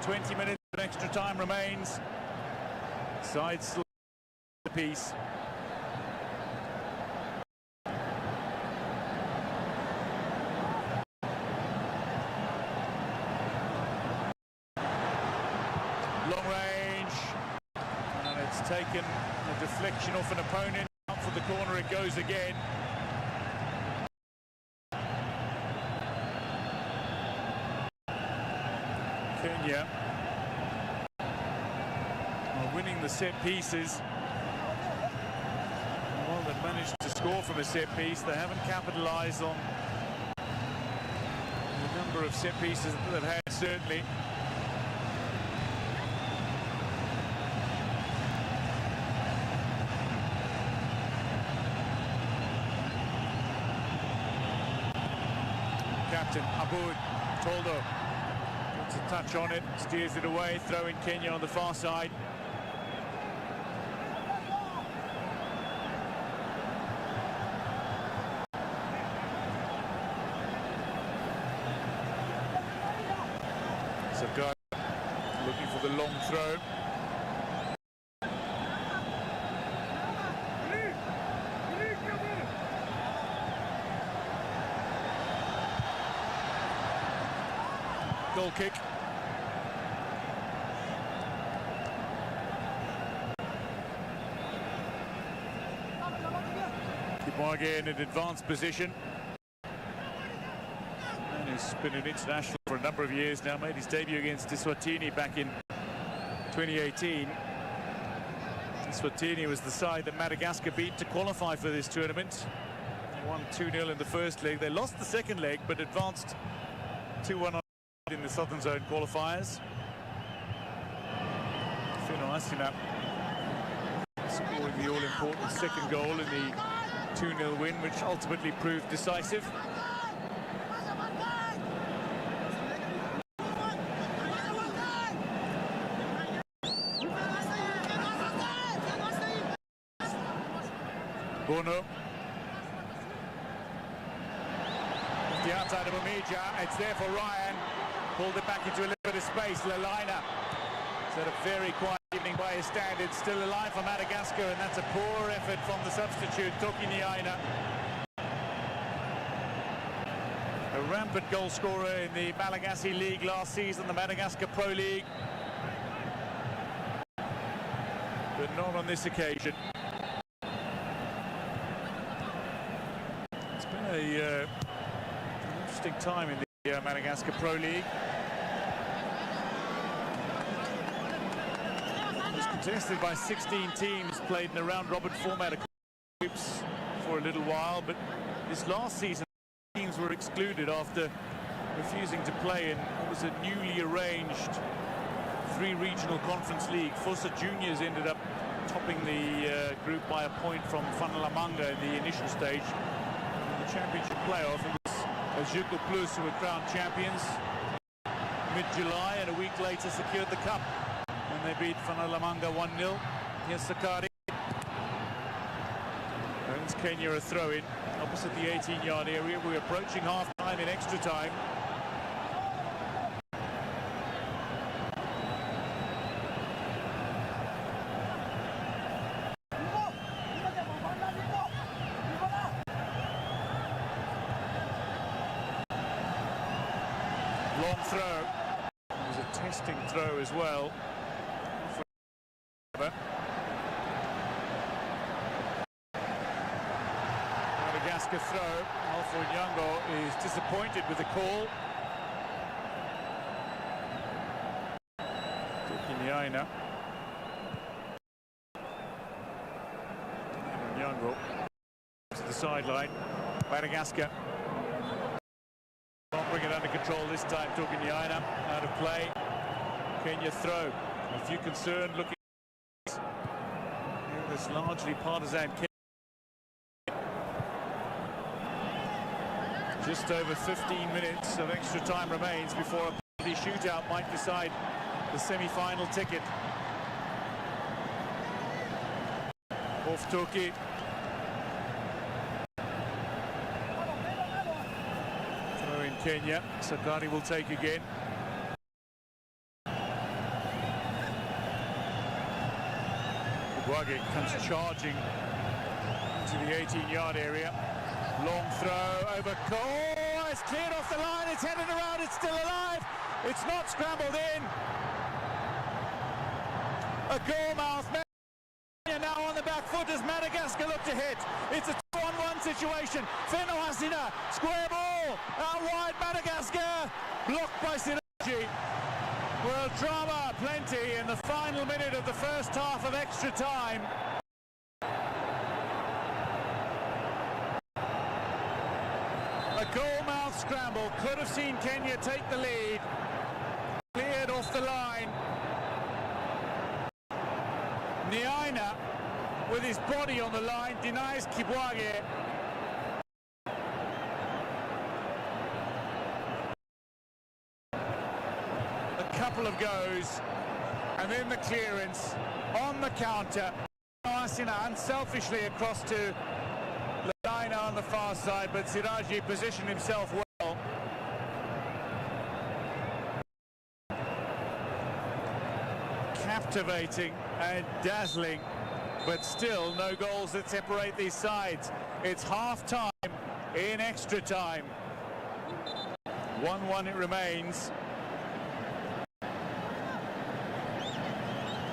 20 minutes of extra time remains. Side still the piece. Long range. taken a deflection off an opponent. Out for the corner it goes again. Kenya are winning the set pieces. Well, they've managed to score from a set piece. They haven't capitalised on the number of set pieces that they've had, certainly. Captain Abud Toldo gets a touch on it, steers it away, throwing Kenya on the far side. So guy looking for the long throw. Goal kick. Kiboage in an advanced position. And he's been an international for a number of years now. Made his debut against Eswatini back in 2018. Eswatini was the side that Madagascar beat to qualify for this tournament. They won 2-0 in the first leg. They lost the second leg, but advanced 2-1 on in the Southern Zone qualifiers. Fino Asina scoring the all-important second goal in the 2-0 win, which ultimately proved decisive. Bono. Off the outside of Omija, it's there for Ryan. Pulled it back into a little bit of space. Lalaina. It's had a very quiet evening by his standards. Still alive for Madagascar, and that's a poor effort from the substitute, Toki Niaina. A rampant goal scorer in the Malagasy League last season, the Madagascar Pro League. But not on this occasion. It's been an interesting time in the Madagascar Pro League. It was contested by 16 teams, played in a round-robin format of groups for a little while, but this last season teams were excluded after refusing to play in what was a newly arranged 3 regional conference league. Fossa Juniors ended up topping the group by a point from Fanalamanga in the initial stage. In the championship playoff, it was Ajuko Plus who were crowned champions mid-July, and a week later secured the cup when they beat Fanalamanga 1-0. Here's Sakari. Earns Kenya a throw-in opposite the 18-yard area. We're approaching half-time in extra time. Long throw. It was a testing throw as well. Madagascar throw. Alfred Nyango is disappointed with the call. Nyango. Nyango to the sideline. Madagascar won't bring it under control this time. Tokinyana out of play. Kenya throw. A few concerned looking at this largely partisan. Just over 15 minutes of extra time remains before a penalty shootout might decide the semi-final ticket. Off Toki. Throw in Kenya. Sakari will take again. Kiboage comes charging into the 18-yard area. Long throw over goal. It's cleared off the line. It's headed around. It's still alive. It's not scrambled in. A goal mouth. situation. Feno Hasina, square ball, out wide Madagascar, blocked by Siraji. Well, drama plenty in the final minute of the first half of extra time. A goal-mouth scramble could have seen Kenya take the lead. Cleared off the line. Niaina, with his body on the line, denies Kibwage. A couple of goes, and then the clearance on the counter. Asina unselfishly across to Niaina on the far side, but Siraji positioned himself well. Captivating and dazzling, but still no goals that separate these sides. It's half-time in extra time. 1-1 it remains.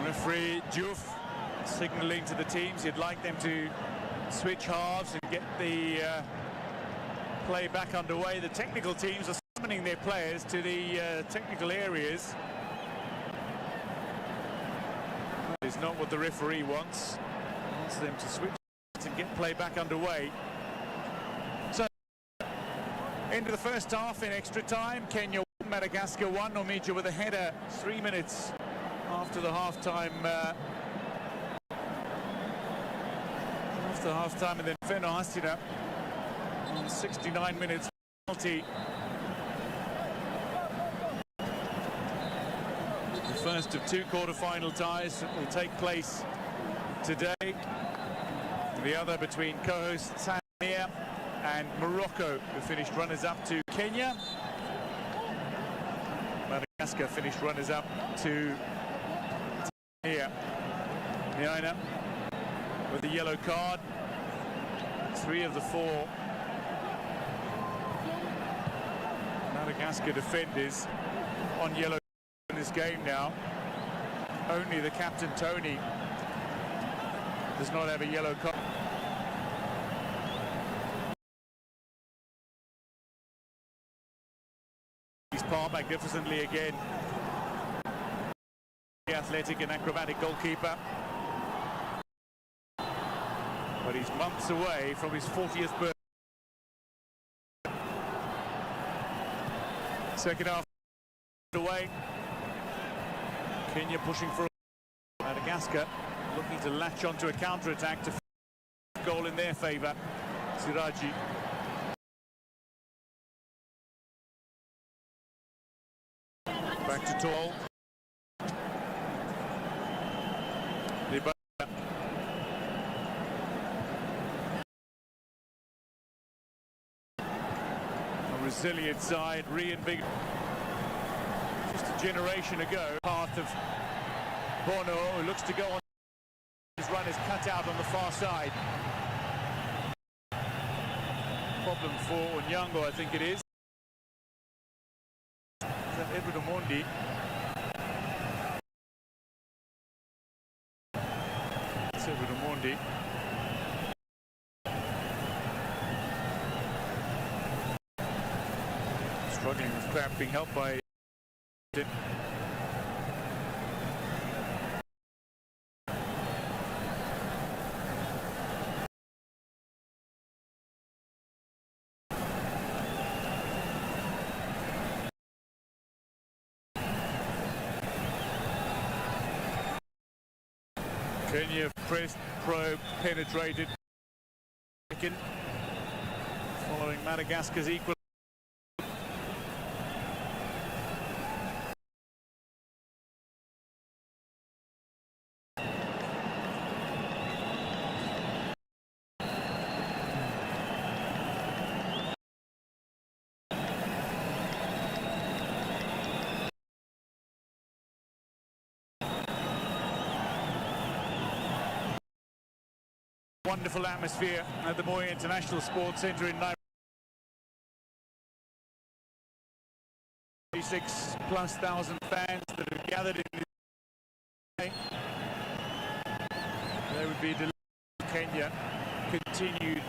Referee Diouf signalling to the teams he'd like them to switch halves and get the play back underway. The technical teams are summoning their players to the technical areas. That is not what the referee wants. He wants them to switch and get play back underway. So, into the first half in extra time. Kenya 1, Madagascar 1. Nomija with a header 3 minutes after the half-time. After half-time, and then Feno Hasina on 69 minutes penalty. The first of 2 quarter-final ties that will take place today. The other between co-hosts Tanzania and Morocco, who finished runners-up to Kenya. Madagascar finished runners-up to Tanzania. Niaina with the yellow card. 3 of the 4 Madagascar defenders on yellow in this game now. Only the captain Tony does not have a yellow card. He's par magnificently again. The athletic and acrobatic goalkeeper. But he's months away from his 40th birthday. Second half away. Kenya pushing for a Madagascar, looking to latch onto a counter-attack to goal in their favour. Siraji. Back to Tall. Resilient side, reinvigorated. Just a generation ago, path of Bono, who looks to go on. His run is cut out on the far side. Problem for Onyango, I think it is. Is that Edward Omondi? It's Edward Omondi. Struggling with crap, being helped by Kenya pressed, probe, penetrated. Following Madagascar's equal. Wonderful atmosphere at the Moi International Sports Centre in Nairobi. 36,000+ fans that have gathered in this day. They would be delighted. Kenya continued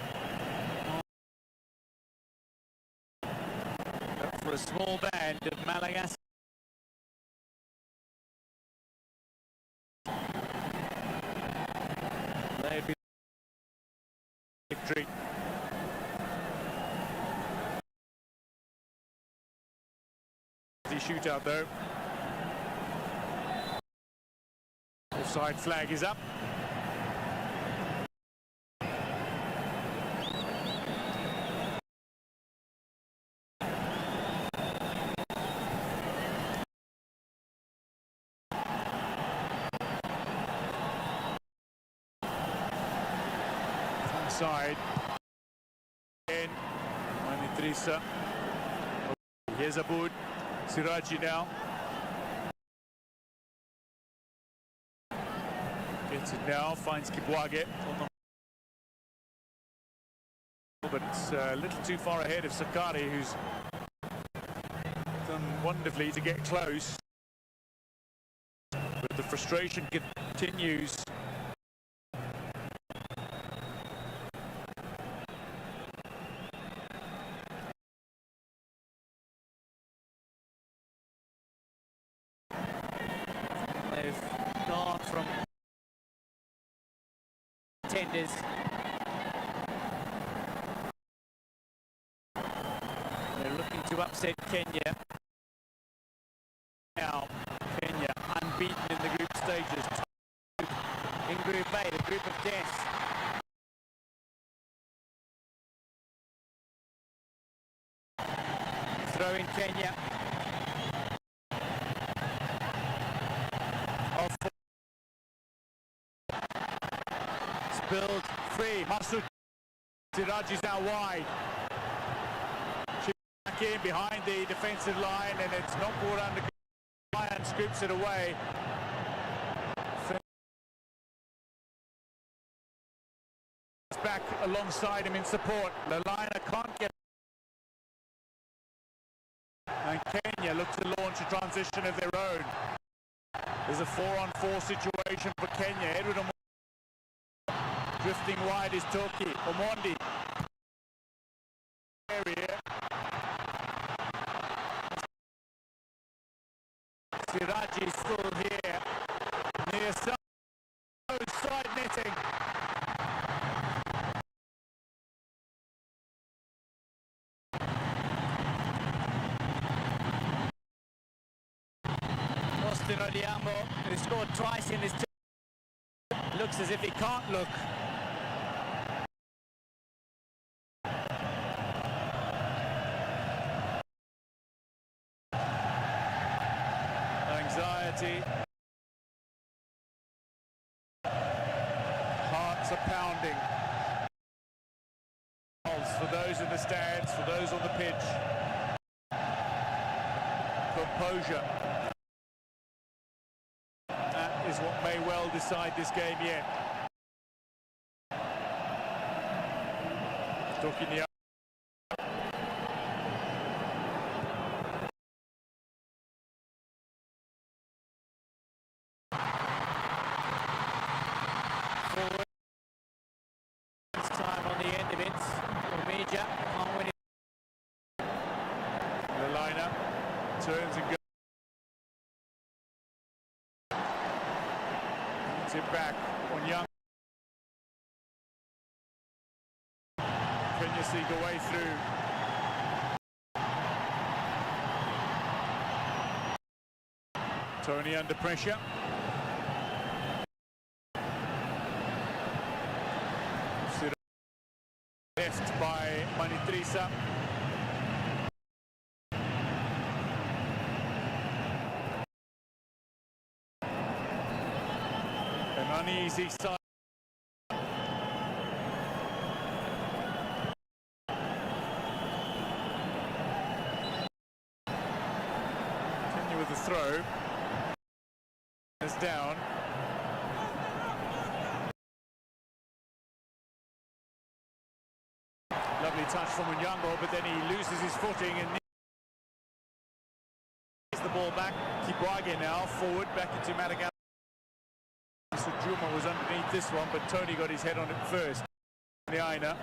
for a small band of Madagascar. They'd be victory. The shootout though. Offside flag is up. Side in Manitrisa. Here's Aboud. Siraji now gets it now, finds Kibwage on the, but it's a little too far ahead of Sakari, who's done wonderfully to get close, but the frustration continues. They've gone from tenders. They're looking to upset Kenya. Now, Kenya unbeaten in the group stages. In Group A, the group of death. Throw in Kenya. Spilled free. Masud Siraj is now wide. Back in behind the defensive line, and it's not brought under. Ryan scoops it away. Back alongside him in support. The liner can't get. And Kenya look to launch a transition of their own. There's a 4-on-4 situation for Kenya. Edward drifting wide is Toki. Omondi. Area. Siraji is still here. Near side netting. Austin Odiambo, who scored twice in this team, looks as if he can't look. Anxiety. Hearts are pounding. For those in the stands, for those on the pitch. Composure. That is what may well decide this game yet. Talking the forward. This time on the end of it. Omija can't win it. The liner turns and goes. It back on Young. Kenya seek a way through. Tony under pressure. Left by Manitrisa. Uneasy side. Continue with the throw. It's down. Lovely touch from Onyango, but then he loses his footing and needs the ball back. Kibwage now forward back into Madagascar. Juma was underneath this one, but Tony got his head on it first. The Aina.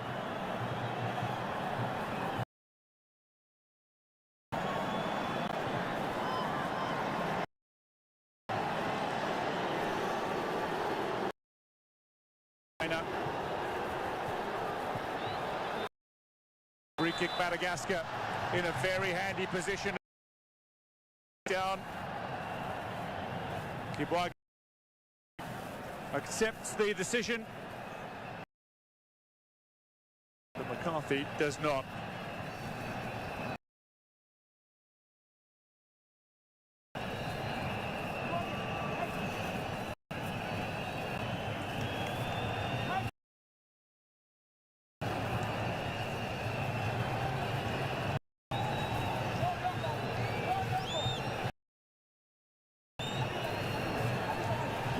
Laina. Free kick Madagascar in a very handy position. Down. Kibwagi accepts the decision, but McCarthy does not.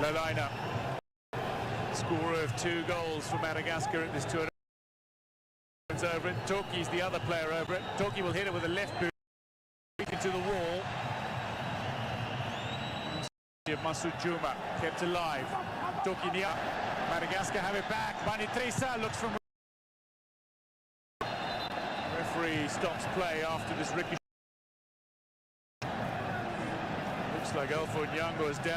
Laina, scorer of 2 goals for Madagascar at this tournament. Over it. Toki's the other player over it. Toki will hit it with a left boot into the wall. Masud Juma kept alive. Toki Nia. Madagascar have it back. Manitrisa looks from. Referee stops play after this ricochet. Looks like Elfo Nyango is down.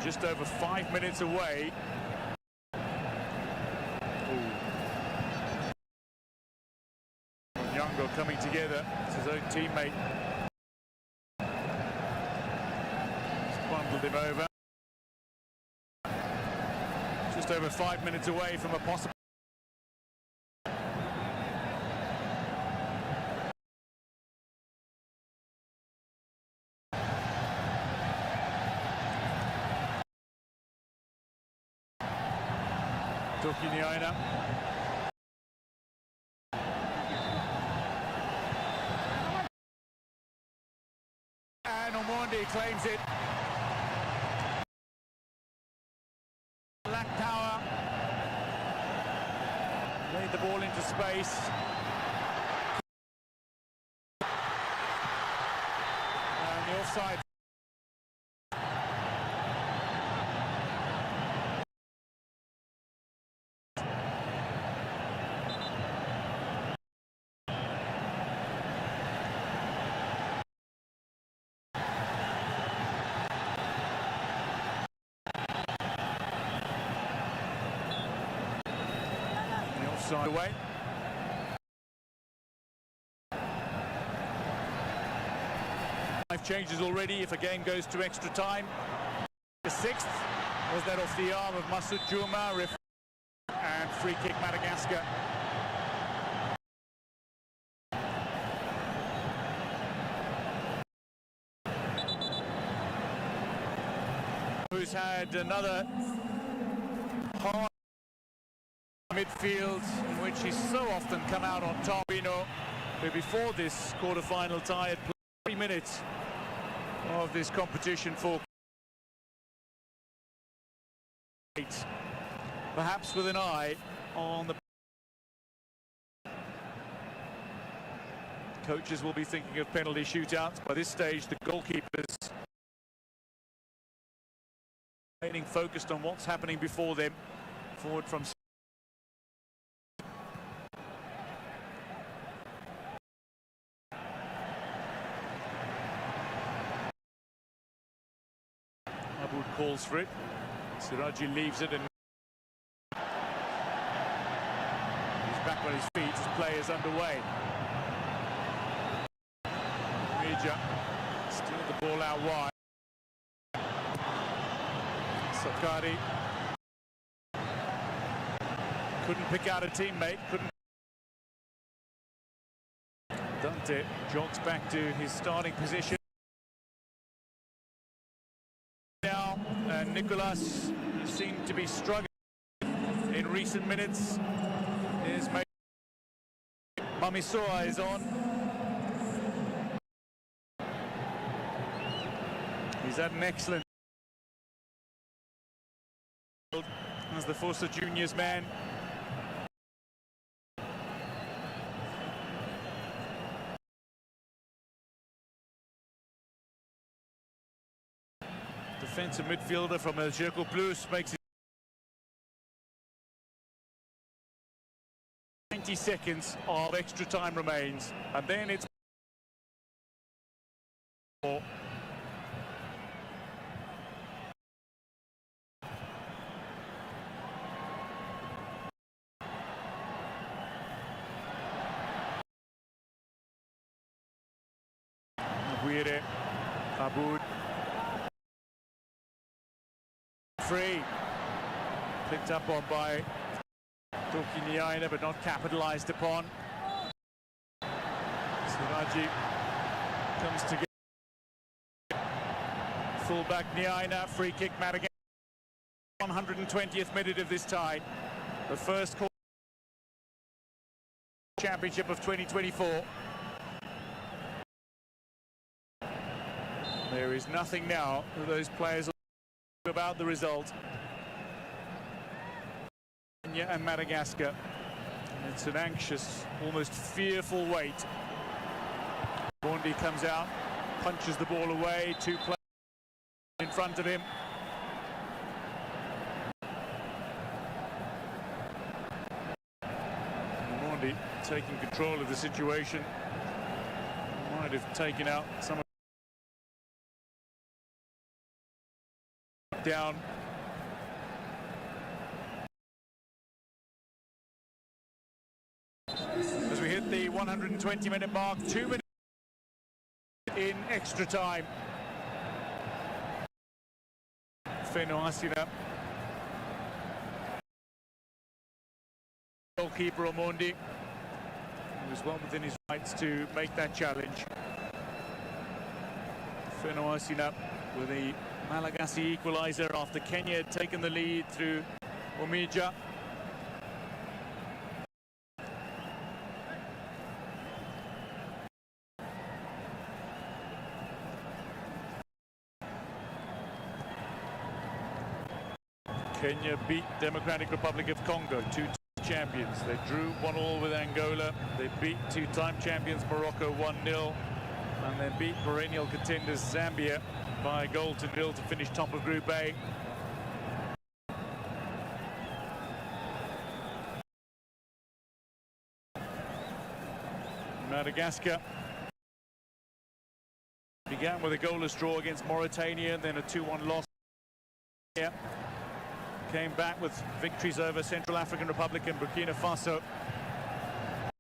Just over 5 minutes away. Nyango coming together. It's his own teammate. Just bundled him over. Just over 5 minutes away from a possible. Laina. And Omondi claims it. Black power. Laid the ball into space. And the offside. Away. 5 changes already if a game goes to extra time. The 6th was that off the arm of Masud Juma, and free kick Madagascar. Who's had another hard midfield in which he's so often come out on top. Who before this quarter-final tie had played 3 minutes of this competition for perhaps with an eye on the coaches will be thinking of penalty shootouts. By this stage the goalkeepers remaining focused on what's happening before them. Forward from calls for it. Siraji leaves it and he's back on his feet. His play is underway. Mija still the ball out wide. Sakari couldn't pick out a teammate. Dante jogs back to his starting position. And Nicolas seemed to be struggling in recent minutes. His mate Mamisoa is on. He's had an excellent as the Forza Juniors man. Defensive midfielder from El Cercle Plus makes it 90 seconds of extra time remains, and then it's Guire, Aboud. Free. Picked up on by Niaina, but not capitalized upon. Siraji comes to get fullback Niaina, free kick Madagascar. 120th minute of this tie. The first quarter championship of 2024. There is nothing now that those players are about the result. Kenya and Madagascar. It's an anxious, almost fearful wait. Bondi comes out, punches the ball away, two players in front of him. Bondi taking control of the situation. Might have taken out some of down. As we hit the 120-minute mark, 2 minutes in extra time. Fenoasina. Goalkeeper Omondi was well within his rights to make that challenge. Fenoasina with the Malagasy equaliser after Kenya had taken the lead through Omija. Kenya beat Democratic Republic of Congo, two-time champions. They drew 1-1 with Angola. They beat two-time champions Morocco 1-0, and then beat perennial contenders Zambia by a goal to nil to finish top of Group A. Madagascar began with a goalless draw against Mauritania, and then a 2-1 loss. Came back with victories over Central African Republic and Burkina Faso.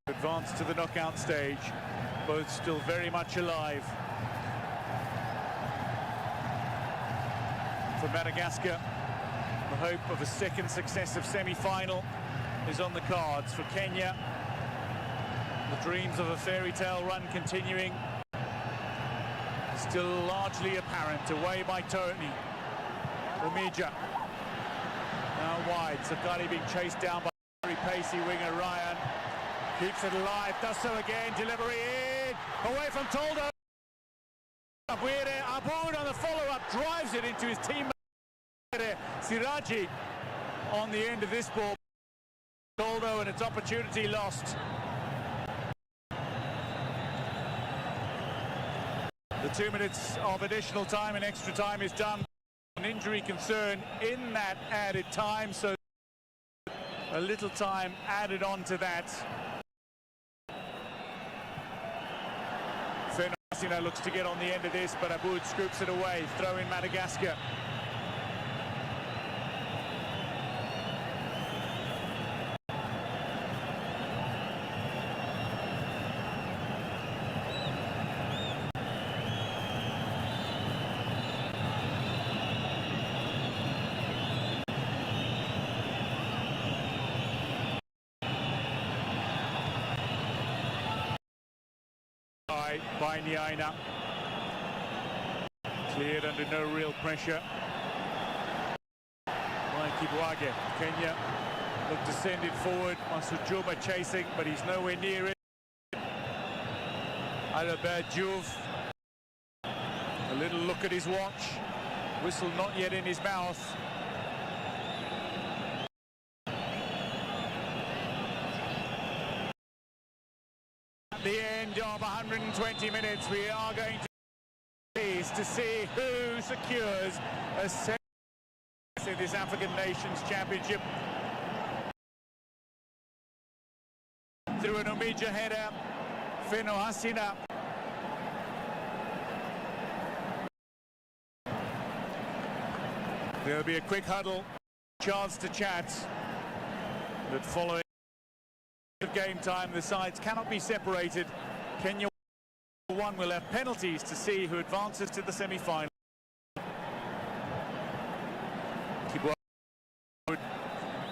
Advanced to the knockout stage, both still very much alive. For Madagascar, the hope of a second successive semi-final is on the cards. For Kenya, the dreams of a fairy tale run continuing, still largely apparent. Away by Tony. Omija. Now wide, Sakari being chased down by very pacey winger Ryan. Keeps it alive, does so again, delivery in, away from Toldo. Aboud on the follow-up, drives it into his teammate. Siraji on the end of this ball. Toldo, and its opportunity lost. The 2 minutes of additional time and extra time is done. An injury concern in that added time, so a little time added on to that. Fenoasina looks to get on the end of this, but Aboud scoops it away. Throw in Madagascar. By Niaina. Cleared under no real pressure by Kibwage. Kenya look to send it forward. Masujuma chasing, but he's nowhere near it. Albert Diouf. A little look at his watch. Whistle not yet in his mouth. At the end of 120 minutes, we are going to see who secures a second in this African Nations Championship. Through an Omija header, Fenoasina. There'll be a quick huddle, chance to chat, but following game time, the sides cannot be separated. Kenya one will have penalties to see who advances to the semi-final.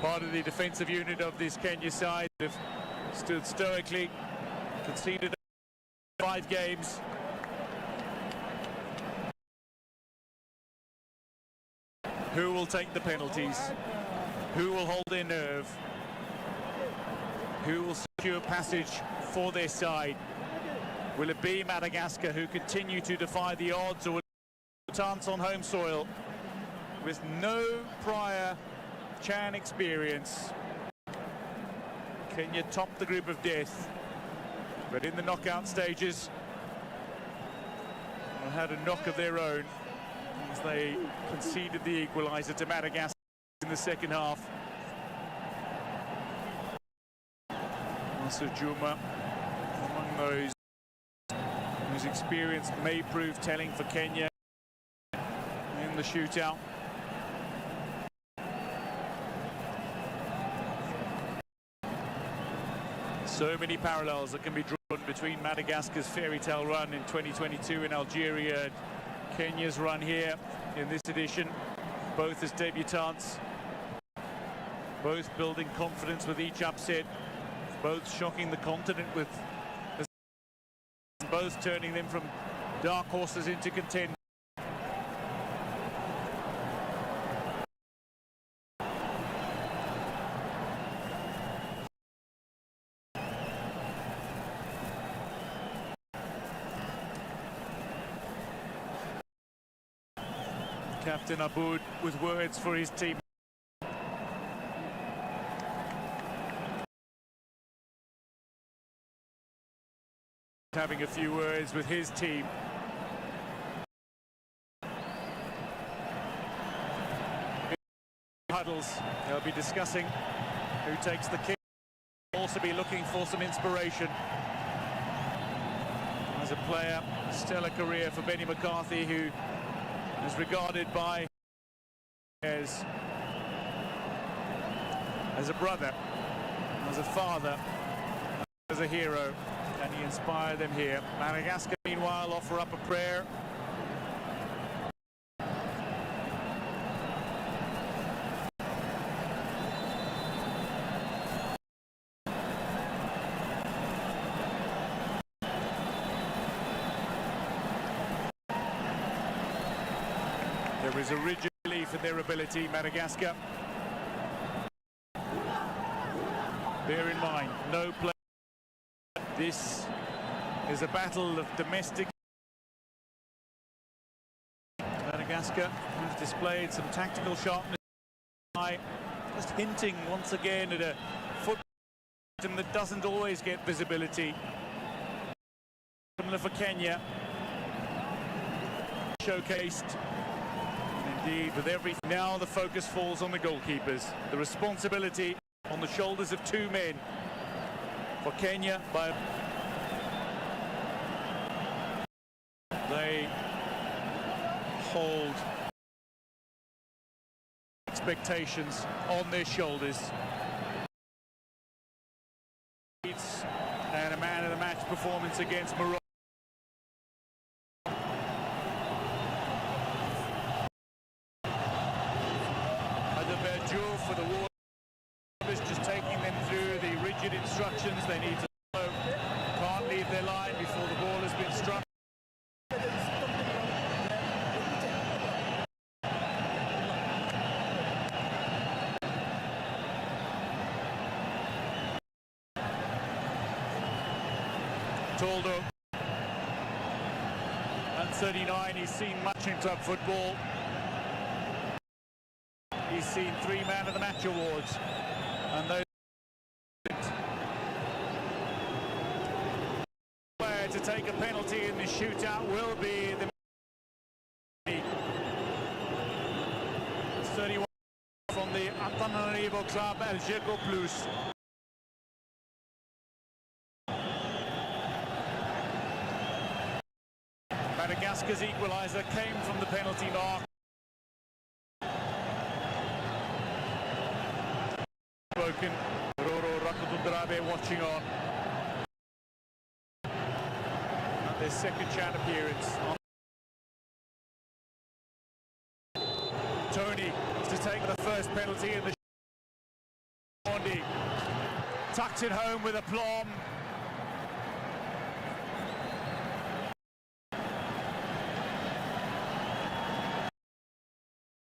Part of the defensive unit of this Kenya side have stood stoically, conceded 5 games. Who will take the penalties? Who will hold their nerve? Who will secure passage for their side? Will it be Madagascar who continue to defy the odds, or will it chance on home soil with no prior Chan experience? Kenya topped the group of death, but in the knockout stages they had a knock of their own as they conceded the equaliser to Madagascar in the second half. Also Juma, among those whose experience may prove telling for Kenya in the shootout. So many parallels that can be drawn between Madagascar's fairy tale run in 2022 in Algeria and Kenya's run here in this edition, both as debutants, both building confidence with each upset, both shocking the continent with both turning them from dark horses into contenders. Captain Aboud with words for his team. Having a few words with his team. Huddles, they'll be discussing who takes the kick. Also be looking for some inspiration. As a player, a stellar career for Benny McCarthy, who is regarded by as a brother, as a father, as a hero, and he inspired them here. Madagascar, meanwhile, offer up a prayer. There is a rigid belief in their ability, Madagascar. Bear in mind, no play. This is a battle of domestic. Madagascar has displayed some tactical sharpness, just hinting once again at a football system that doesn't always get visibility. Similar for Kenya, showcased. Indeed, with everything. Now the focus falls on the goalkeepers. The responsibility on the shoulders of 2 men. For Kenya, they hold expectations on their shoulders. And a man of the match performance against Morocco. For the war, just taking them through the rigid instructions they need to follow. Can't leave their line before the ball has been struck. Toldo, and 39, he's seen much in club football. He's seen 3 Man of the Match awards, and those player to take a penalty in the shootout will be the 31 from the Antananarivo club, Algeco Plus. Madagascar's equaliser came from the penalty mark. Roro Rakutundrabe watching on. their second chat appearance. Tony to take the first penalty in the Mondi tucks it home with aplomb.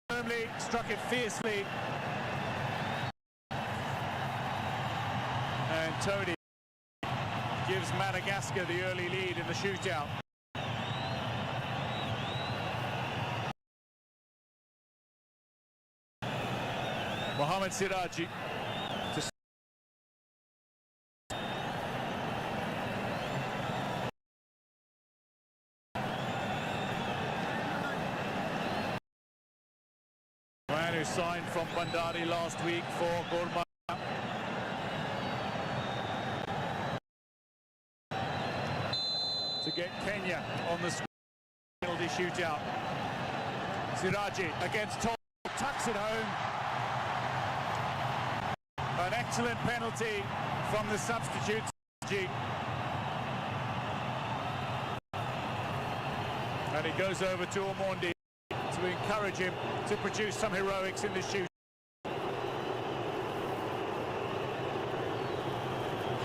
Firmly struck it fiercely, and Tony gives Madagascar the early lead in the shootout. Mohamed Siraji to man who signed from Bandari last week for Gorma. To get Kenya on the penalty shootout. Siraji against Tom, tucks it home. An excellent penalty from the substitute. And he goes over to Omondi to encourage him to produce some heroics in the shoot.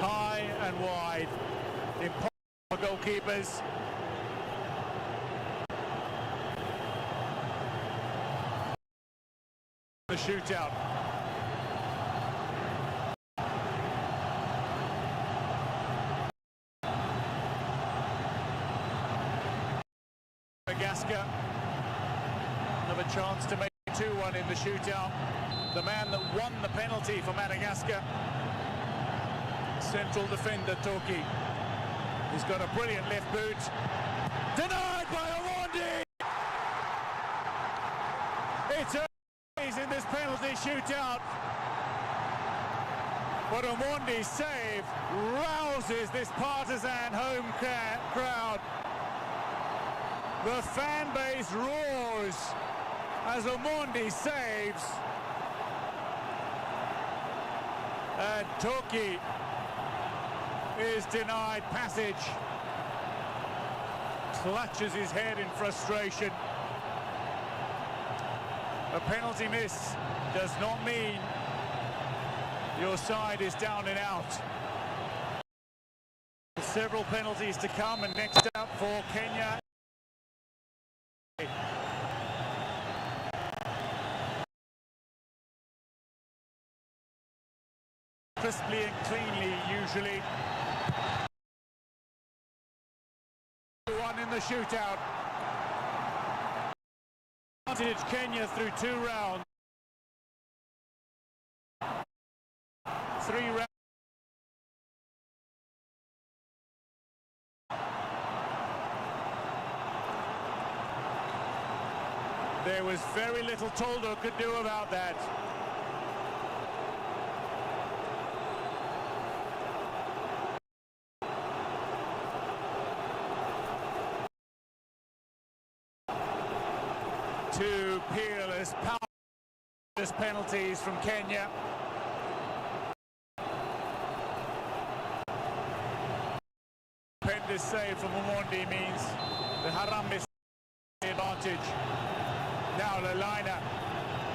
High and wide, impossible for goalkeepers. The shootout. Madagascar have a chance to make 2-1 in the shootout. The man that won the penalty for Madagascar, central defender Toki. He's got a brilliant left boot. Denied by Omondi! It's early in this penalty shootout. But Omondi's save rouses this partisan home crowd. The fan base roars as Omondi saves. And Toki is denied passage. Clutches his head in frustration. A penalty miss does not mean your side is down and out. Several penalties to come, and next up for Kenya. Crisply and cleanly, usually. 1 in the shootout. Advantage Kenya through 2 rounds. 3 rounds. There was very little Toldo could do about that. Two peerless, powerless penalties from Kenya. Stupendous save from Omondi means the Harambee advantage. Now Lalaina,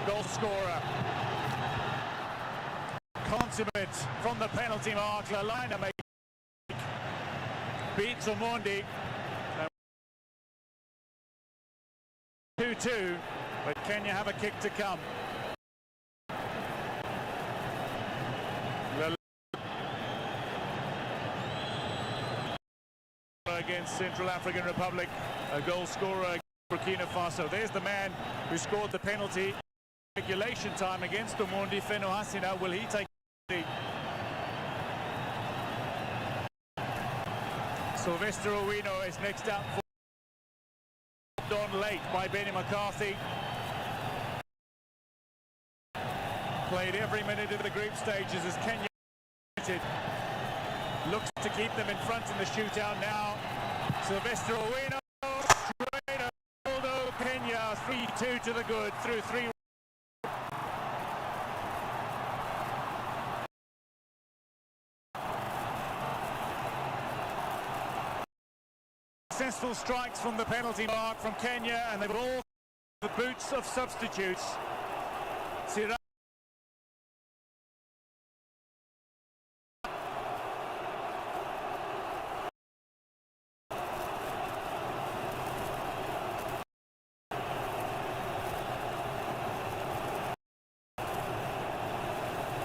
goal scorer. Consummate from the penalty mark. Lalaina beats Omondi. 2-2, but Kenya have a kick to come. Against Central African Republic, a goal scorer against Burkina Faso. There's the man who scored the penalty. Regulation time against Omondi. Feno Hasina, will he take the Sylvester Owino is next up for on late by Benny McCarthy. Played every minute of the group stages as Kenya looks to keep them in front in the shootout now. Sylvester Owino straight over Kenya, 3-2 to the good through 3 successful strikes from the penalty mark from Kenya, and they've all the boots of substitutes.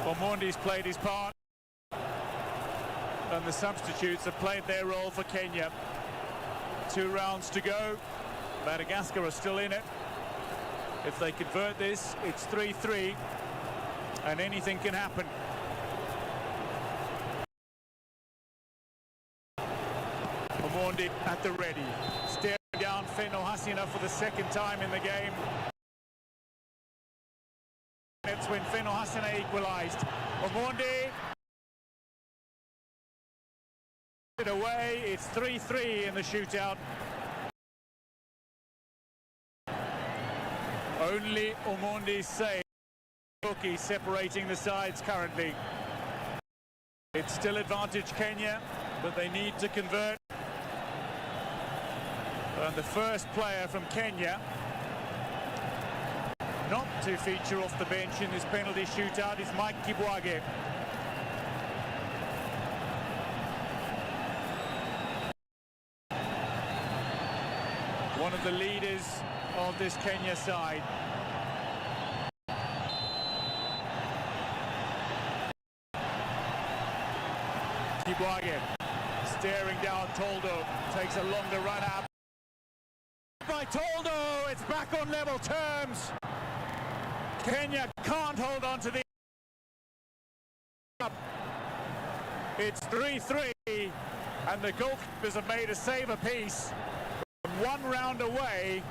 Omondi's played his part, and the substitutes have played their role for Kenya. 2 rounds to go. Madagascar are still in it. If they convert this, it's 3-3, and anything can happen. Omondi at the ready, staring down Feno Hasina for the 2nd time in the game. It's when Feno Hasina equalised. Omondi it away. It's 3-3 in the shootout. Only Omondi's save. Rookie separating the sides currently. It's still advantage Kenya, but they need to convert. And the first player from Kenya not to feature off the bench in this penalty shootout is Mike Kibwage. One of the leaders of this Kenya side. Kibwage staring down Toldo, takes a longer run out. By Toldo, it's back on level terms. Kenya can't hold on to the... It's 3-3, and the goalkeepers have made a save apiece. 1 round away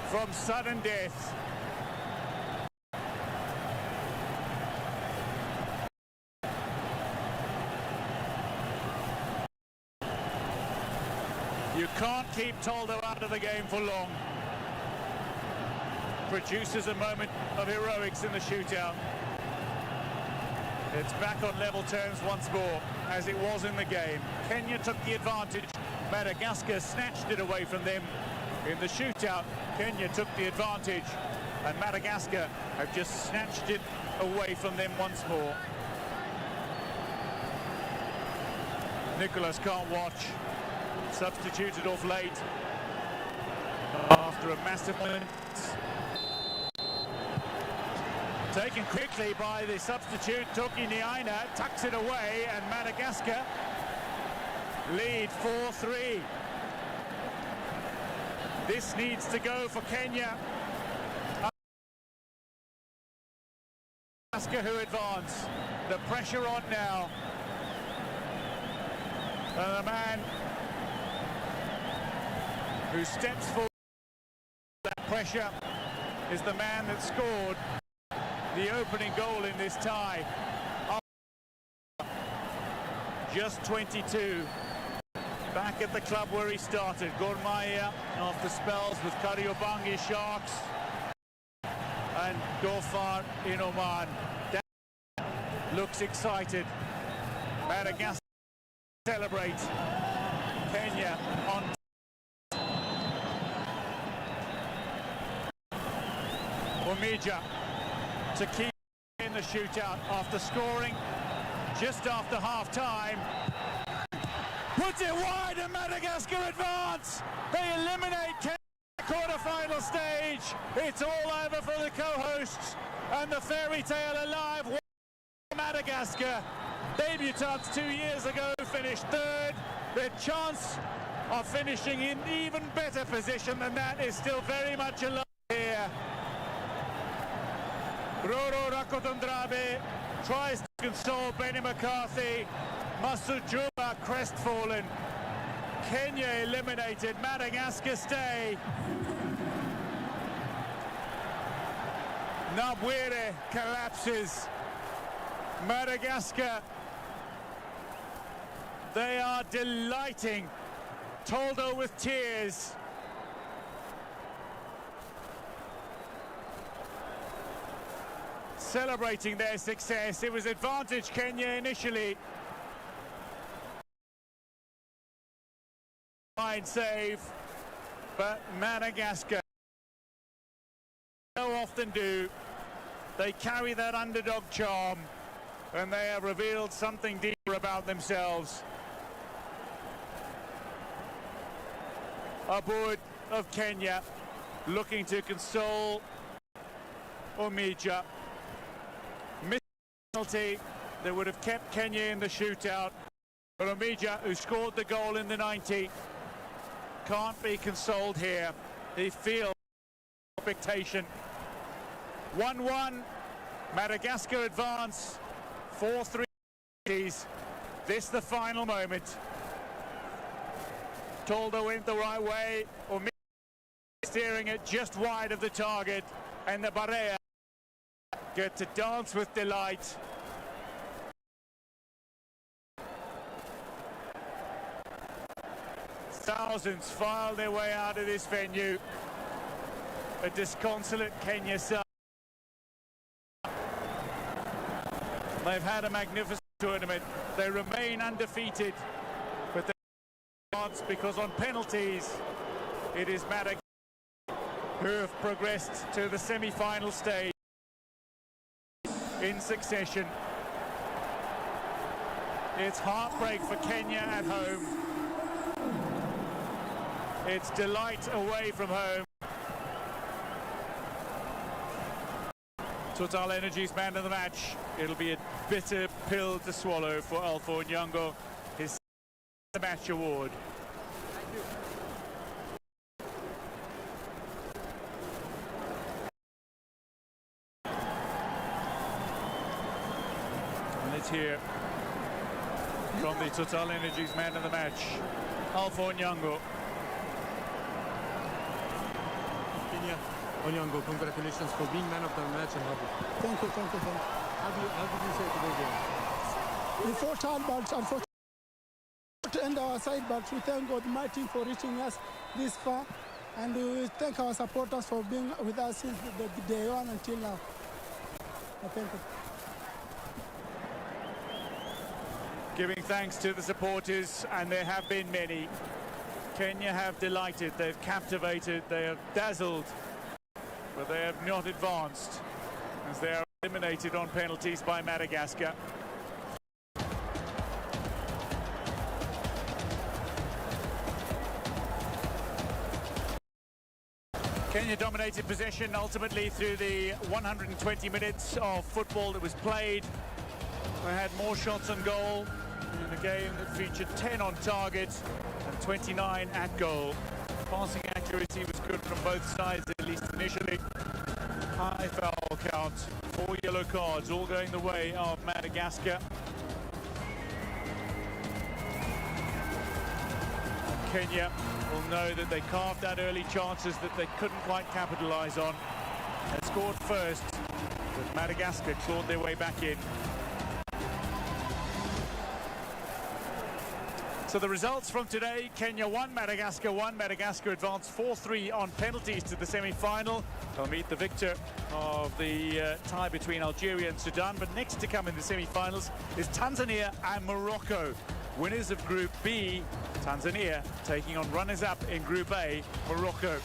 from sudden death. You can't keep Toldo out of the game for long. Produces a moment of heroics in the shootout. It's back on level terms once more, as it was in the game. Kenya took the advantage. Madagascar snatched it away from them. In the shootout, Kenya took the advantage, and Madagascar have just snatched it away from them once more. Nicholas can't watch. Substituted off late after a massive moment. Taken quickly by the substitute, Toki Niaina, tucks it away, and Madagascar lead 4-3. This needs to go for Kenya. Madagascar who advance. The pressure on now. And the man who steps forward that pressure is the man that scored the opening goal in this tie. Just 22. Back at the club where he started. Gor Mahia after spells with Kariobangi Sharks and Gofar in Oman. Dan looks excited. Madagascar celebrate. Kenya on Omija to keep in the shootout after scoring just after half-time. Puts it wide and Madagascar advance. They eliminate Kenya at the quarter-final stage. It's all over for the co-hosts, and the fairy tale alive. Madagascar, debutants 2 years ago, finished 3rd. Their chance of finishing in even better position than that is still very much alive here. Roro Rakotondrabe tries to console Benny McCarthy. Masud Juma crestfallen. Kenya eliminated. Madagascar stay. Nabwire collapses. Madagascar, they are delighting. Toldo with tears. Celebrating their success. It was advantage Kenya initially. Fine save, but Madagascar so often do. They carry that underdog charm, and they have revealed something deeper about themselves. Aboud of Kenya looking to console Omija. Missed penalty that would have kept Kenya in the shootout. But Omija, who scored the goal in the 90, can't be consoled here. He feels expectation. 1-1, Madagascar advance, 4-3. This the final moment. Toldo went the right way, or steering it just wide of the target, and the Barea get to dance with delight. Thousands file their way out of this venue. A disconsolate Kenya side. They've had a magnificent tournament. They remain undefeated, but they can't, because on penalties it is Madagascar who have progressed to the semi-final stage in succession. It's heartbreak for Kenya at home. It's delight away from home. Total Energies man of the match. It'll be a bitter pill to swallow for Alpha Onyango, his match award. And let's hear from the Total Energies man of the match, Alpha Onyango. Onyango, congratulations for being man of the match and happy. Thank you. How did you say today game? We fought hard, but unfortunately to end our side, but we thank God Mighty for reaching us this far, and we thank our supporters for being with us since the day one until now. Thank you. Giving thanks to the supporters, and there have been many. Kenya have delighted, they've captivated, they have dazzled, but they have not advanced as they are eliminated on penalties by Madagascar. Kenya dominated possession ultimately through the 120 minutes of football that was played. They had more shots on goal in a game that featured 10 on target and 29 at goal. Passing accuracy was good from both sides, at least initially. High foul count, 4 yellow cards, all going the way of Madagascar. Kenya will know that they carved out early chances that they couldn't quite capitalise on. They scored first, but Madagascar clawed their way back in. So the results from today: Kenya 1, Madagascar 1. Madagascar advanced 4-3 on penalties to the semi-final. They'll meet the victor of the tie between Algeria and Sudan. But next to come in the semi-finals is Tanzania and Morocco. Winners of Group B, Tanzania taking on runners-up in Group A, Morocco.